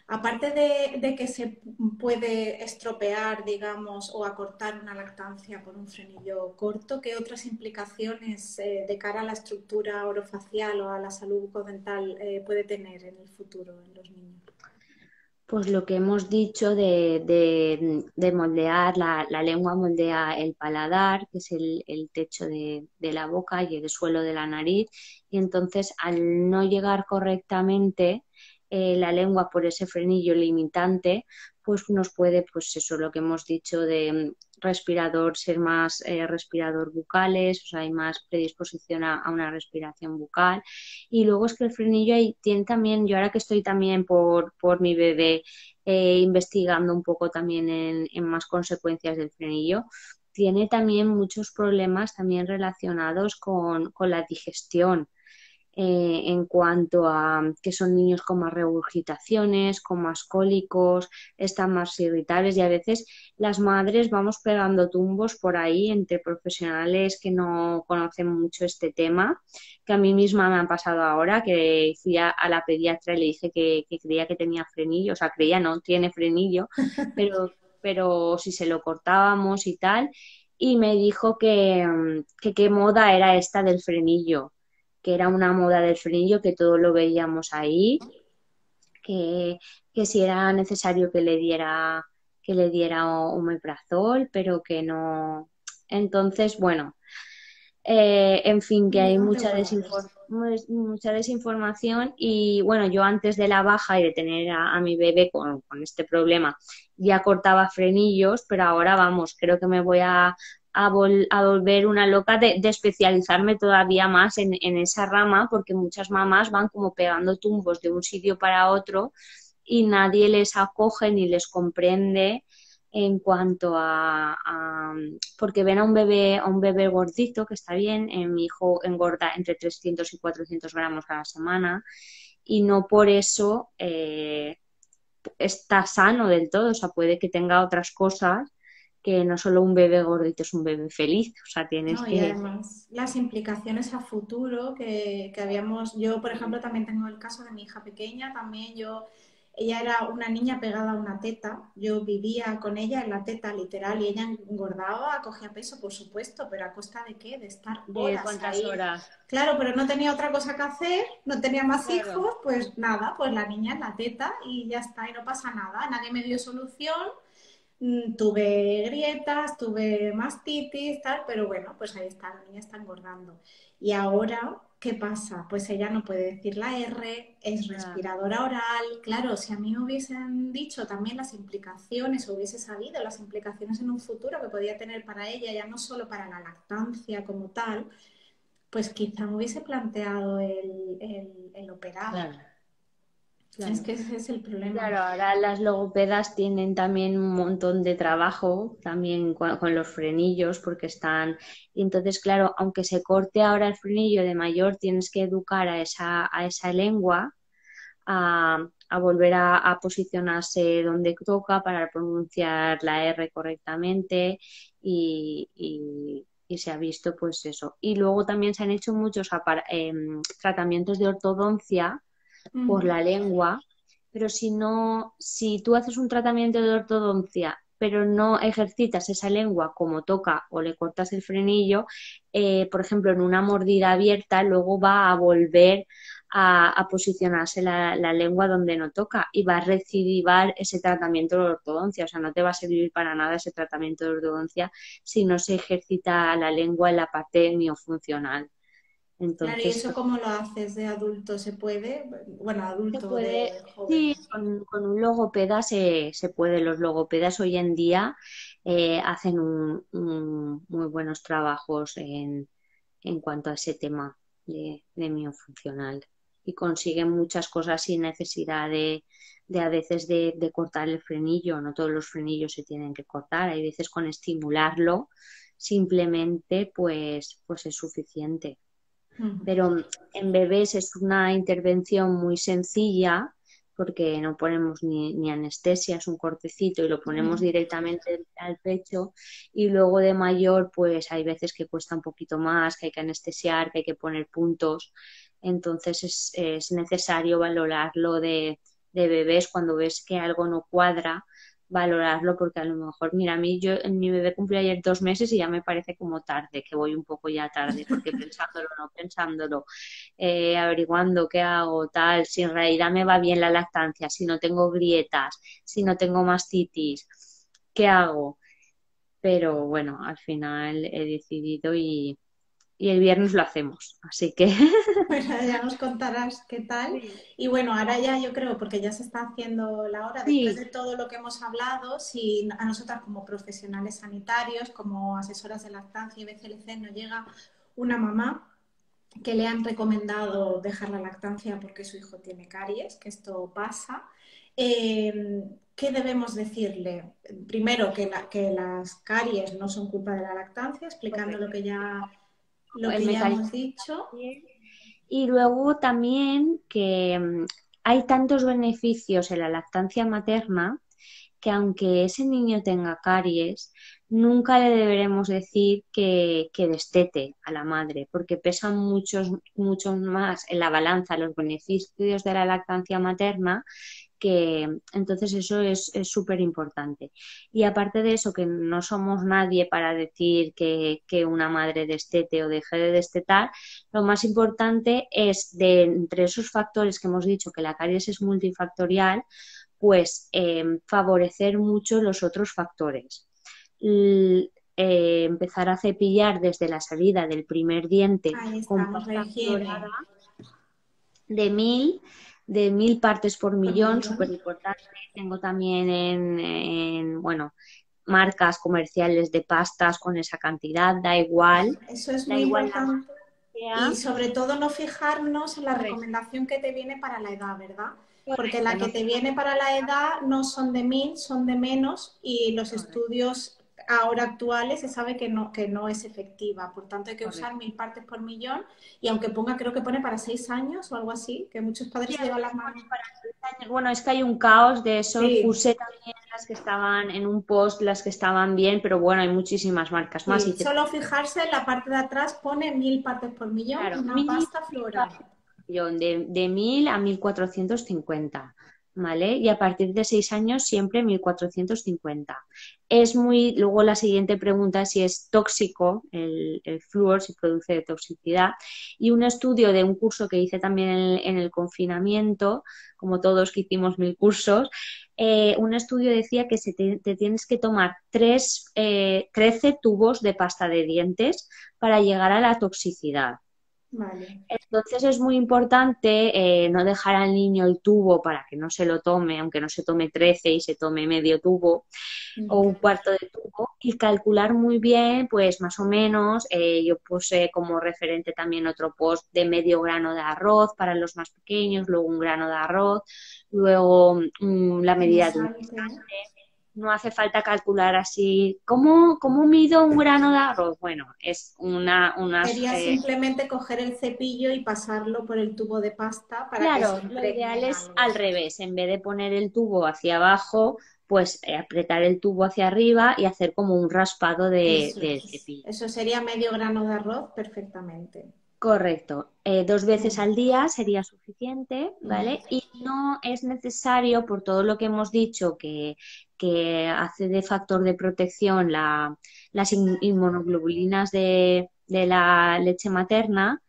Aparte de que se puede estropear, digamos, o acortar una lactancia por un frenillo corto, ¿qué otras implicaciones de cara a la estructura orofacial o a la salud bucodental puede tener en el futuro en los niños? Pues lo que hemos dicho de moldear, la lengua moldea el paladar, que es el techo de la boca y el suelo de la nariz, y entonces al no llegar correctamente la lengua por ese frenillo limitante, pues nos puede, pues eso, lo que hemos dicho de respirador, ser más respirador bucales, o sea, hay más predisposición a una respiración bucal. Y luego es que el frenillo ahí tiene también, yo ahora que estoy también por mi bebé investigando un poco también en más consecuencias del frenillo, tiene también muchos problemas también relacionados con la digestión en cuanto a que son niños con más regurgitaciones, con más cólicos, están más irritables y a veces las madres vamos pegando tumbos por ahí entre profesionales que no conocen mucho este tema, que a mí misma me han pasado ahora, que fui a la pediatra y le dije que creía que tenía frenillo, o sea, creía no, tiene frenillo, pero si se lo cortábamos y tal, y me dijo que qué moda era esta del frenillo, que era una moda del frenillo, que todo lo veíamos ahí, que, que si era necesario que le diera omeprazol, pero que no. Entonces, bueno, en fin, que hay Millón de vueltas. mucha desinformación y bueno, yo antes de la baja y de tener a mi bebé con este problema ya cortaba frenillos, pero ahora vamos, creo que me voy a volver una loca de especializarme todavía más en esa rama porque muchas mamás van como pegando tumbos de un sitio para otro y nadie les acoge ni les comprende en cuanto porque ven a un bebé gordito, que está bien, mi hijo engorda entre 300 y 400 gramos a la semana y no por eso está sano del todo, o sea, puede que tenga otras cosas que no solo un bebé gordito es un bebé feliz, o sea, tienes No, y que. además las implicaciones a futuro que habíamos, yo por ejemplo también tengo el caso de mi hija pequeña, también ella era una niña pegada a una teta, yo vivía con ella en la teta literal y ella engordaba, cogía peso por supuesto, pero ¿a costa de qué? De estar ¿De horas cuántas ahí. horas? Claro, pero no tenía otra cosa que hacer, no tenía más Claro. hijos, pues nada, pues la niña en la teta y ya está, y no pasa nada, nadie me dio solución. Tuve grietas, tuve mastitis, tal, pero bueno, pues ahí está, la niña está engordando. Y ahora, ¿qué pasa? Pues ella no puede decir la R, es Ah, respiradora oral. Claro, si a mí me hubiesen dicho también las implicaciones, o hubiese sabido las implicaciones en un futuro que podía tener para ella, ya no solo para la lactancia como tal, pues quizá me hubiese planteado el operar. claro, Es claro. que ese es el problema. Claro, ahora las logopedas tienen también un montón de trabajo, también con los frenillos, porque están... Y entonces, claro, aunque se corte ahora el frenillo de mayor, tienes que educar a esa lengua a volver a posicionarse donde toca para pronunciar la R correctamente y se ha visto pues eso. Y luego también se han hecho muchos tratamientos de ortodoncia por Mm. la lengua, pero si no, si tú haces un tratamiento de ortodoncia, pero no ejercitas esa lengua como toca o le cortas el frenillo, por ejemplo, en una mordida abierta, luego va a volver a posicionarse la lengua donde no toca y va a recidivar ese tratamiento de ortodoncia. O sea, no te va a servir para nada ese tratamiento de ortodoncia si no se ejercita la lengua en la parte miofuncional. Claro, ¿y Entonces, eso cómo lo haces de adulto? ¿Se puede? Bueno, se adulto puede, de joven. sí, con un logopeda se puede. Los logopedas hoy en día hacen muy buenos trabajos en cuanto a ese tema de miofuncional y consiguen muchas cosas sin necesidad de a veces de cortar el frenillo. No todos los frenillos se tienen que cortar. Hay veces con estimularlo simplemente pues es suficiente. Ujú. Pero en bebés es una intervención muy sencilla porque no ponemos ni anestesia, es un cortecito y lo ponemos Ujú. directamente al pecho y luego de mayor pues hay veces que cuesta un poquito más, que hay que anestesiar, que hay que poner puntos, entonces es necesario valorarlo de bebés cuando ves que algo no cuadra, valorarlo porque a lo mejor, mira, a mí mi bebé cumplió ayer 2 meses y ya me parece como tarde, que voy un poco ya tarde, porque pensándolo, no pensándolo, averiguando qué hago, tal, si en realidad me va bien la lactancia, si no tengo grietas, si no tengo mastitis, ¿qué hago? Pero bueno, al final he decidido y el viernes lo hacemos, así que Bueno, ya nos contarás qué tal. sí, Y bueno, ahora ya yo creo, porque ya se está haciendo la hora, después sí, de todo lo que hemos hablado, si a nosotras como profesionales sanitarios, como asesoras de lactancia y BCLC, nos llega una mamá que le han recomendado dejar la lactancia porque su hijo tiene caries, que esto pasa. ¿Qué debemos decirle? Primero, que las caries no son culpa de la lactancia, explicando correcto. lo El que ya mecanismo hemos dicho. y luego también que hay tantos beneficios en la lactancia materna que aunque ese niño tenga caries, nunca le deberemos decir que destete a la madre, porque pesan muchos más en la balanza los beneficios de la lactancia materna que entonces eso es súper importante. Y aparte de eso, que no somos nadie para decir que una madre destete o deje de destetar, lo más importante es de entre esos factores que hemos dicho que la caries es multifactorial, pues favorecer mucho los otros factores. Empezar a cepillar desde la salida del primer diente Ahí con estamos, la pasta higiene florada de 1000 partes por por millón, súper millón. importante. Tengo también bueno, marcas comerciales de pastas con esa cantidad, Eso es da muy igual la marca importante. que Y sea. sobre todo no fijarnos en la Correcto, recomendación que te viene para la edad, ¿verdad? Porque correcto, la no que te fijar. viene para la edad no son de 1000, son de menos y los Correcto, estudios ahora actuales se sabe que no es efectiva. Por tanto, hay que usar correcto. 1000 partes por millón y aunque ponga, creo que pone para 6 años o algo así, que muchos Sí, padres a se llevan veces las pone manos. para 6 años. Bueno, es que hay un caos de eso. Sí, Puse también las que estaban en un post, las que estaban bien, pero bueno, hay muchísimas marcas más. sí, Y solo fijarse en la parte de atrás pone 1000 partes por millón, claro, una pasta floral. de 1000 a 1450, ¿vale? Y a partir de 6 años siempre 1450. Luego la siguiente pregunta es si es tóxico el flúor, si produce toxicidad. Y un estudio de un curso que hice también en el confinamiento, como todos que hicimos 1000 cursos, un estudio decía que te tienes que tomar 13 tubos de pasta de dientes para llegar a la toxicidad. Vale. Entonces es muy importante no dejar al niño el tubo para que no se lo tome, aunque no se tome 13 y se tome medio tubo o un cuarto de tubo, y calcular muy bien, pues más o menos, yo puse como referente también otro post de medio grano de arroz para los más pequeños, luego un grano de arroz, luego la medida de un Interesante. no hace falta calcular así. ¿Cómo mido un grano de arroz? Bueno, es unas... Sería simplemente coger el cepillo y pasarlo por el tubo de pasta para que se claro, lo impregne ideal en es algo. al revés. En vez de poner el tubo hacia abajo, pues apretar el tubo hacia arriba y hacer como un raspado Eso del es. cepillo. Eso sería medio grano de arroz perfectamente. Correcto. 2 veces Vale. al día sería suficiente, ¿vale? Vale. Y no es necesario, por todo lo que hemos dicho, que hace de factor de protección las inmunoglobulinas de la leche materna,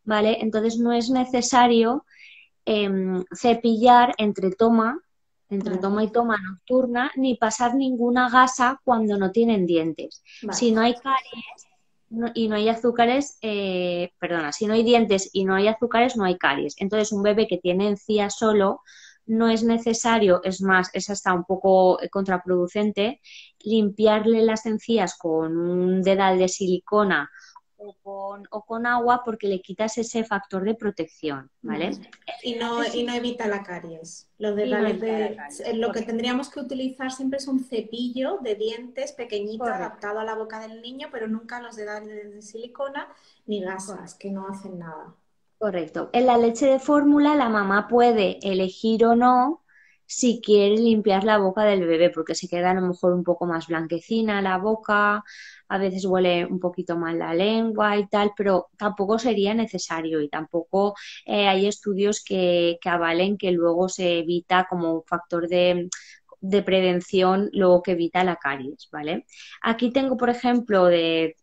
¿vale? Entonces no es necesario cepillar entre Vale. toma y toma nocturna, ni pasar ninguna gasa cuando no tienen dientes. Si no Vale. hay y no hay azúcares, perdona, si no hay dientes y no hay azúcares, no hay caries. Entonces, un bebé que tiene encías solo, no es necesario, es más, es hasta un poco contraproducente, limpiarle las encías con un dedal de silicona o con agua porque le quitas ese factor de protección, ¿vale? Vale. Y no evita la caries. Los Y no dedales evita la de... caries. Lo que Correcto. tendríamos que utilizar siempre es un cepillo de dientes pequeñito Correcto. adaptado a la boca del niño, pero nunca los dedales de silicona ni gasas, Correcto. que no hacen nada. Correcto. En la leche de fórmula la mamá puede elegir o no si quiere limpiar la boca del bebé, porque se queda a lo mejor un poco más blanquecina la boca, a veces huele un poquito mal la lengua y tal, pero tampoco sería necesario y tampoco hay estudios que avalen que luego se evita como un factor de prevención, luego que evita la caries, ¿vale? Aquí tengo, por ejemplo,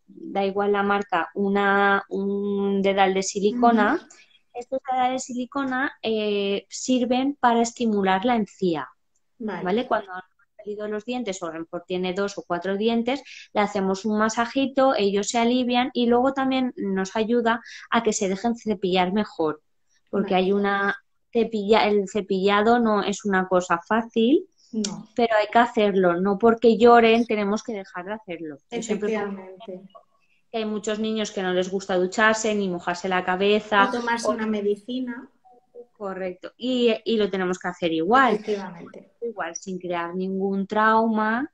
da igual la marca, un dedal de Ujú. silicona. Estos dedales de silicona sirven para estimular la encía, Vale. ¿vale? Cuando han salido los dientes, o a lo mejor tiene 2 o 4 dientes, le hacemos un masajito, ellos se alivian y luego también nos ayuda a que se dejen cepillar mejor, porque Vale. el cepillado no es una cosa fácil, No, pero hay que hacerlo. No porque lloren tenemos que dejar de hacerlo. Yo siempre pongo efectivamente. que hay muchos niños que no les gusta ducharse ni mojarse la O cabeza. tomarse una medicina, Correcto. Y lo tenemos que hacer igual, efectivamente. sin crear ningún trauma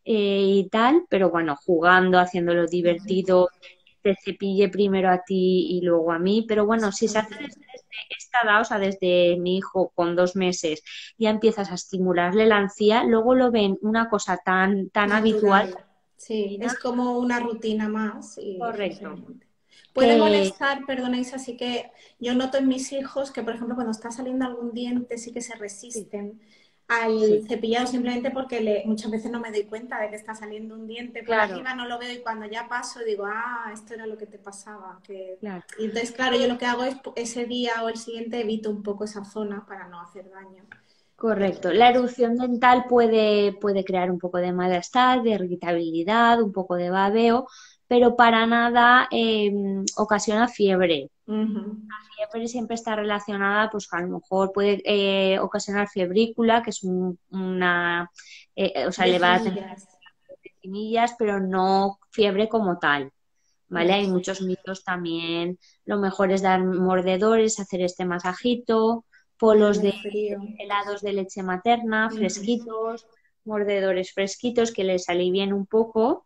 y tal, pero bueno, jugando, haciéndolo Ujú. divertido, te cepille primero a ti y luego a mí, pero bueno, si se hace desde esta edad, o sea, desde mi hijo con 2 meses, ya empiezas a estimularle la encía, luego lo ven una cosa tan, tan habitual, Natural. Sí, rutina, es como una rutina más y correcto, efectivamente. Puede que molestar, perdonéis, así que yo noto en mis hijos que, por ejemplo, cuando está saliendo algún diente, sí que se sí, resisten al sí, cepillado simplemente porque muchas veces no me doy cuenta de que está saliendo un diente por claro, arriba, no lo veo y cuando ya paso digo, ah, esto era lo que te pasaba. claro. Y entonces, claro, yo lo que hago es ese día o el siguiente evito un poco esa zona para no hacer daño. Pero Correcto. La erupción dental puede crear un poco de malestar, de irritabilidad, un poco de babeo, pero para nada ocasiona fiebre. ujú, La fiebre siempre está relacionada, pues a lo mejor puede ocasionar febrícula, que es o sea, elevada temperatura vecinillas. de semillas, pero no fiebre como tal. ¿Vale? Vale. Hay muchos mitos también. Lo mejor es dar mordedores, hacer este masajito, polos Ponerle de frío. helados de leche materna, Ujú. fresquitos, mordedores fresquitos que les alivien un poco,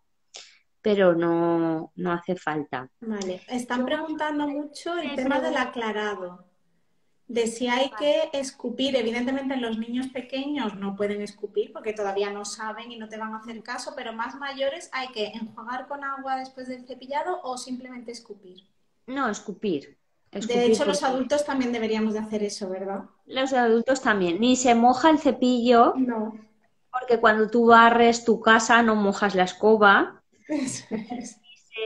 pero no hace falta. Vale. Están Luego preguntando mucho el me tema del preguntan, aclarado, de si hay vale, que escupir. Evidentemente, los niños pequeños no pueden escupir porque todavía no saben y no te van a hacer caso, pero más mayores hay que enjuagar con agua después del cepillado o simplemente escupir. no, escupir, De escupir hecho, los porque adultos también deberíamos de hacer eso, ¿verdad? los adultos también, ni se moja el cepillo No. porque cuando tú barres tu casa no mojas la escoba. Eso es.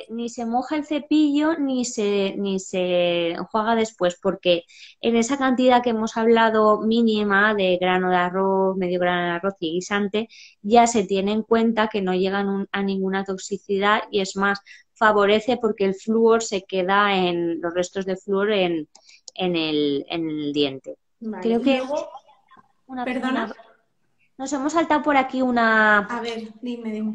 Ni se moja el cepillo ni se enjuaga después, porque en esa cantidad que hemos hablado mínima de grano de arroz, medio grano de arroz y guisante, ya se tiene en cuenta que no llegan a ninguna toxicidad y es más, favorece porque el flúor se queda en los restos de flúor en el diente. Vale, Creo y que luego, una, perdona, una- nos hemos saltado por aquí una. a ver, dime.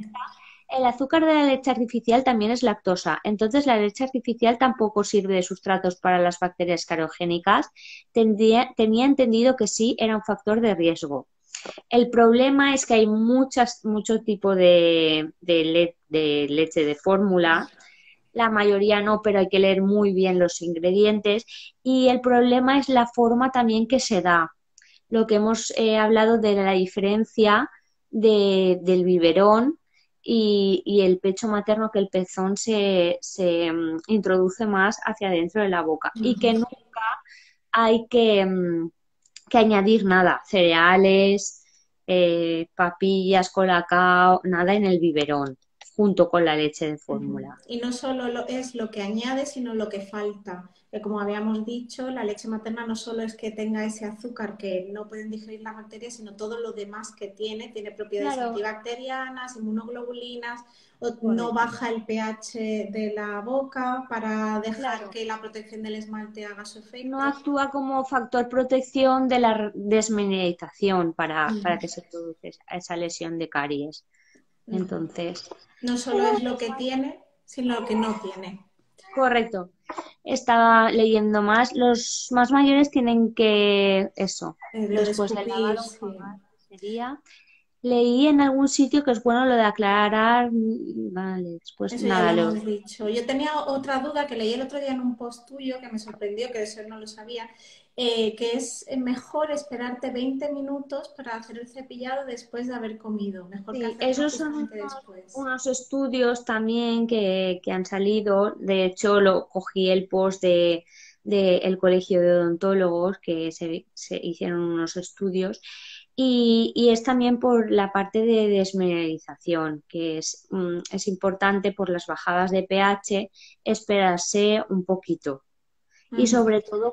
El azúcar de la leche artificial también es lactosa, entonces la leche artificial tampoco sirve de sustratos para las bacterias cariogénicas. Tenía entendido que sí era un factor de riesgo. El problema es que hay mucho tipo de leche de fórmula, la mayoría no, pero hay que leer muy bien los ingredientes y el problema es la forma también que se da. Lo que hemos hablado de la diferencia del biberón y el pecho materno, que el pezón se introduce más hacia adentro de la boca y que Ujú. nunca hay que añadir nada, cereales, papillas, colacao, nada en el biberón, junto con la leche de Ujú. fórmula. Y no solo es lo que añade, sino lo que falta. Que como habíamos dicho, la leche materna no solo es que tenga ese azúcar que no pueden digerir las bacterias, sino todo lo demás que tiene propiedades Claro, antibacterianas, inmunoglobulinas, o no correcto. baja el pH de la boca para dejar Claro. que la protección del esmalte haga su No efecto. actúa como factor protección de la desmineralización para que Ujú. se produzca esa lesión de caries. Ujú. Entonces, No solo es lo que tiene, sino lo que no tiene. correcto. Estaba leyendo más. Los más mayores tienen que, eso, Lo de después del escupir, lavado, sí. enjuagar, sería. Leí en algún sitio que es bueno lo de aclarar. Vale, después Eso ya nada, habíamos dicho. Yo tenía otra duda que leí el otro día en un post tuyo que me sorprendió, que de eso no lo sabía, que es mejor esperarte 20 minutos para hacer el cepillado después de haber comido. Mejor que Sí, hacerlo esos son justamente después. unos estudios también que han salido. De hecho, lo cogí el post del Colegio de Odontólogos que se hicieron unos estudios y es también por la parte de desmineralización, que es importante por las bajadas de pH esperarse un poquito y Ujú. sobre todo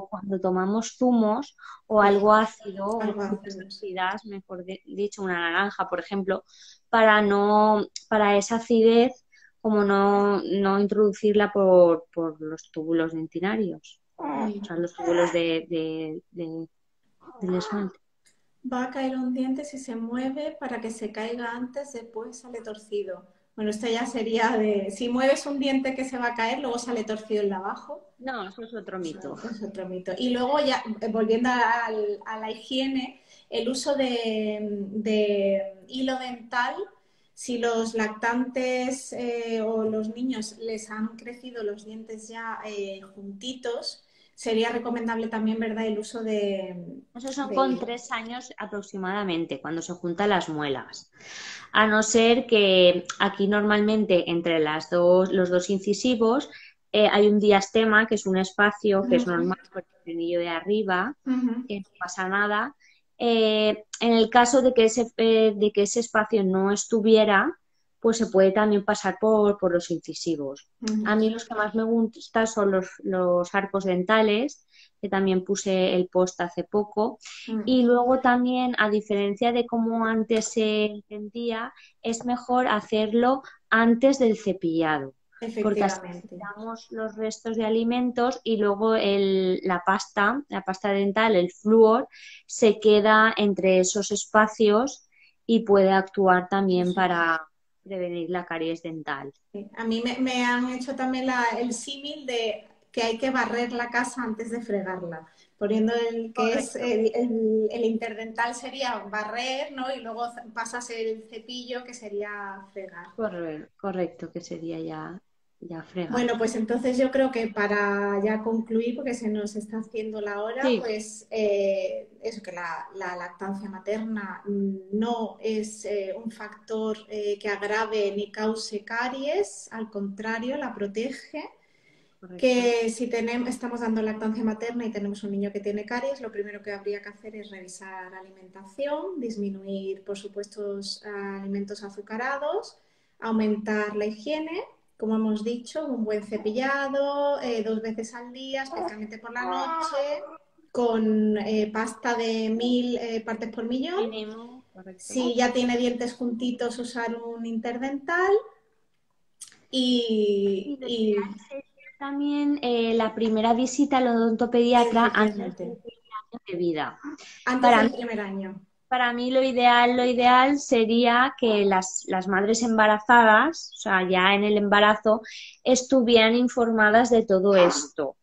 cuando tomamos zumos o Uf, algo ácido o algo frutas ácido, sí. ácidas, mejor dicho, una naranja, por ejemplo, para esa acidez, como no introducirla por los túbulos dentinarios, o Mm. sea, los túbulos del esmalte. Va a caer un diente si se mueve para que se caiga antes, después sale torcido. Bueno, esto ya sería de, si mueves un diente que se va a caer, luego sale torcido el de abajo. No, eso es otro mito. Es otro mito. Y luego ya, volviendo a la higiene, el uso de hilo dental, si los lactantes o los niños les han crecido los dientes ya juntitos, sería recomendable también, ¿verdad?, el uso Eso son de con hilo. 3 años aproximadamente, cuando se juntan las muelas. A no ser que aquí normalmente entre los dos incisivos hay un diastema, que es un espacio que es Ujú, normal por el frenillo de arriba, ujú. que no pasa nada. En el caso de que ese espacio no estuviera, pues se puede también pasar por los incisivos. A Ujú. mí los que más me gustan son los arcos dentales, que también puse el post hace poco. Mm. Y luego también, a diferencia de cómo antes se entendía, es mejor hacerlo antes del cepillado, porque así Efectivamente. quitamos los restos de alimentos y luego la pasta dental, el flúor, se queda entre esos espacios y puede actuar también Eso es. para prevenir la caries dental. Sí. A mí me han hecho también el símil de que hay que barrer la casa antes de fregarla, poniendo el que es Correcto. el interdental sería barrer, ¿no? Y luego pasas el cepillo que sería fregar. Correcto, que sería ya fregar. Bueno, pues entonces yo creo que para ya concluir, porque se nos está haciendo la hora, Sí, pues eso, que la lactancia materna no es un factor que agrave ni cause caries, al contrario, la protege. correcto. que si estamos dando lactancia materna y tenemos un niño que tiene caries, lo primero que habría que hacer es revisar alimentación, disminuir, por supuesto, alimentos azucarados, aumentar la higiene, como hemos dicho, un buen cepillado, 2 veces al día, especialmente por la noche, con pasta de 1000 partes por millón. Mínimo, correcto. Si ya tiene dientes juntitos, usar un interdental y, Y lo y ideal sería también la primera visita al odontopediatra antes del efectivamente, primer año de vida. antes Para del mí, primer año. para mí lo ideal sería que las madres embarazadas, o sea, ya en el embarazo, estuvieran informadas de todo esto.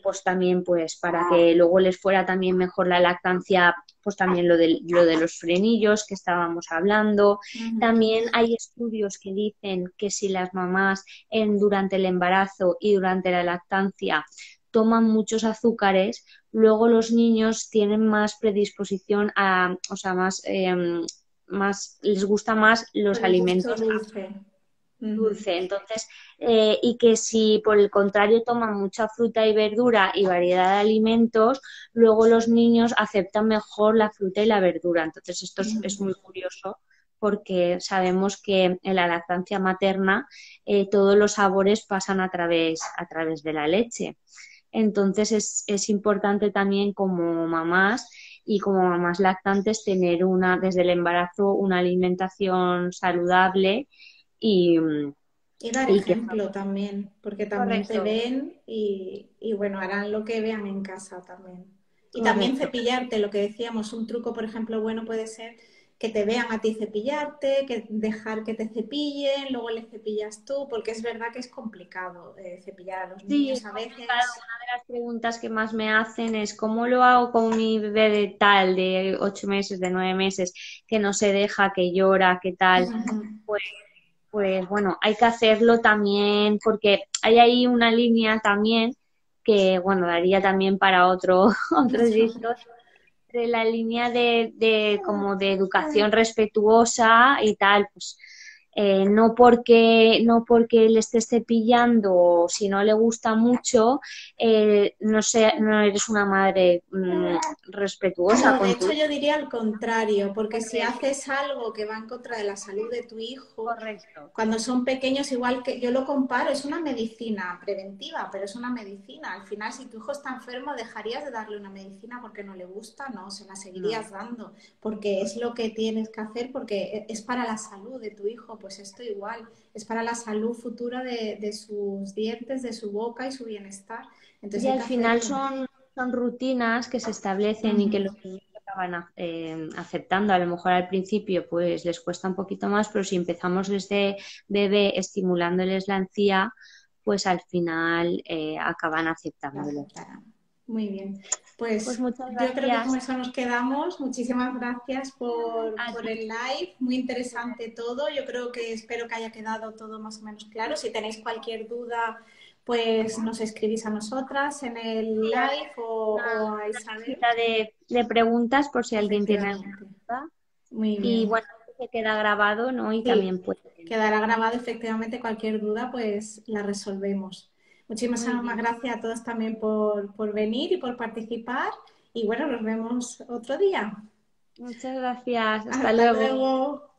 Pues también pues para que luego les fuera también mejor la lactancia, pues también lo de los frenillos que estábamos hablando. También hay estudios que dicen que si las mamás durante el embarazo y durante la lactancia toman muchos azúcares, luego los niños tienen más predisposición a, o sea, más les gusta más los Por el gusto alimentos dulce. Ujú. dulce. Entonces, y que si por el contrario toman mucha fruta y verdura y variedad de alimentos, luego los niños aceptan mejor la fruta y la verdura. Entonces, esto es muy curioso porque sabemos que en la lactancia materna todos los sabores pasan a través de la leche. Entonces, es importante también como mamás y como mamás lactantes tener desde el embarazo una alimentación saludable y, Y dar y que ejemplo también, porque también te correcto, ven y bueno, harán lo que vean en casa también. Y también correcto. cepillarte, lo que decíamos, un truco, por ejemplo, bueno puede ser que te vean a ti cepillarte, que dejar que te cepillen, luego le cepillas tú, porque es verdad que es complicado cepillar a los Sí, niños es a complicado. veces. Una de las preguntas que más me hacen es ¿cómo lo hago con mi bebé de tal, de 8 meses, de 9 meses, que no se deja, que llora, que tal? Pues, pues bueno, hay que hacerlo también porque hay ahí una línea también que, bueno, daría también para otros discos, de la línea como de educación respetuosa y tal, pues no porque le estés cepillando si no le gusta mucho, no eres una madre respetuosa No, de con tu hecho hijo. yo diría al contrario, porque si Correcto, haces algo que va en contra de la salud de tu hijo, correcto. cuando son pequeños, igual que yo lo comparo, es una medicina preventiva, pero es una medicina. Al final, si tu hijo está enfermo, ¿dejarías de darle una medicina porque no le gusta? No, se la No. seguirías dando, porque es lo que tienes que hacer, porque es para la salud de tu hijo. Pues esto igual, es para la salud futura de sus dientes, de su boca y su bienestar. Y Entonces hay al que final hacerlo. son rutinas que se establecen y que Ujú. los niños acaban aceptando. A lo mejor al principio pues les cuesta un poquito más, pero si empezamos desde bebé estimulándoles la encía, pues al final acaban Lo aceptándolo. aceptarán. Muy bien. Pues Pues muchas yo creo que con gracias eso nos quedamos. Muchísimas gracias a por ti. el live. Muy interesante todo. Yo creo que espero que haya quedado todo más o menos claro. Si tenéis cualquier duda, pues nos escribís a nosotras en el Sí, haré live o a una Isabel. cajita de preguntas por si alguien tiene alguna Efectivamente. duda. Muy Y bien. bueno, se queda grabado, ¿no? Y Sí, también puede. quedará grabado efectivamente. Cualquier duda, pues la resolvemos. Muchísimas Muy más bien. gracias a todos también por venir y por participar. Y bueno, nos vemos otro día. Muchas gracias. Hasta Hasta luego. luego.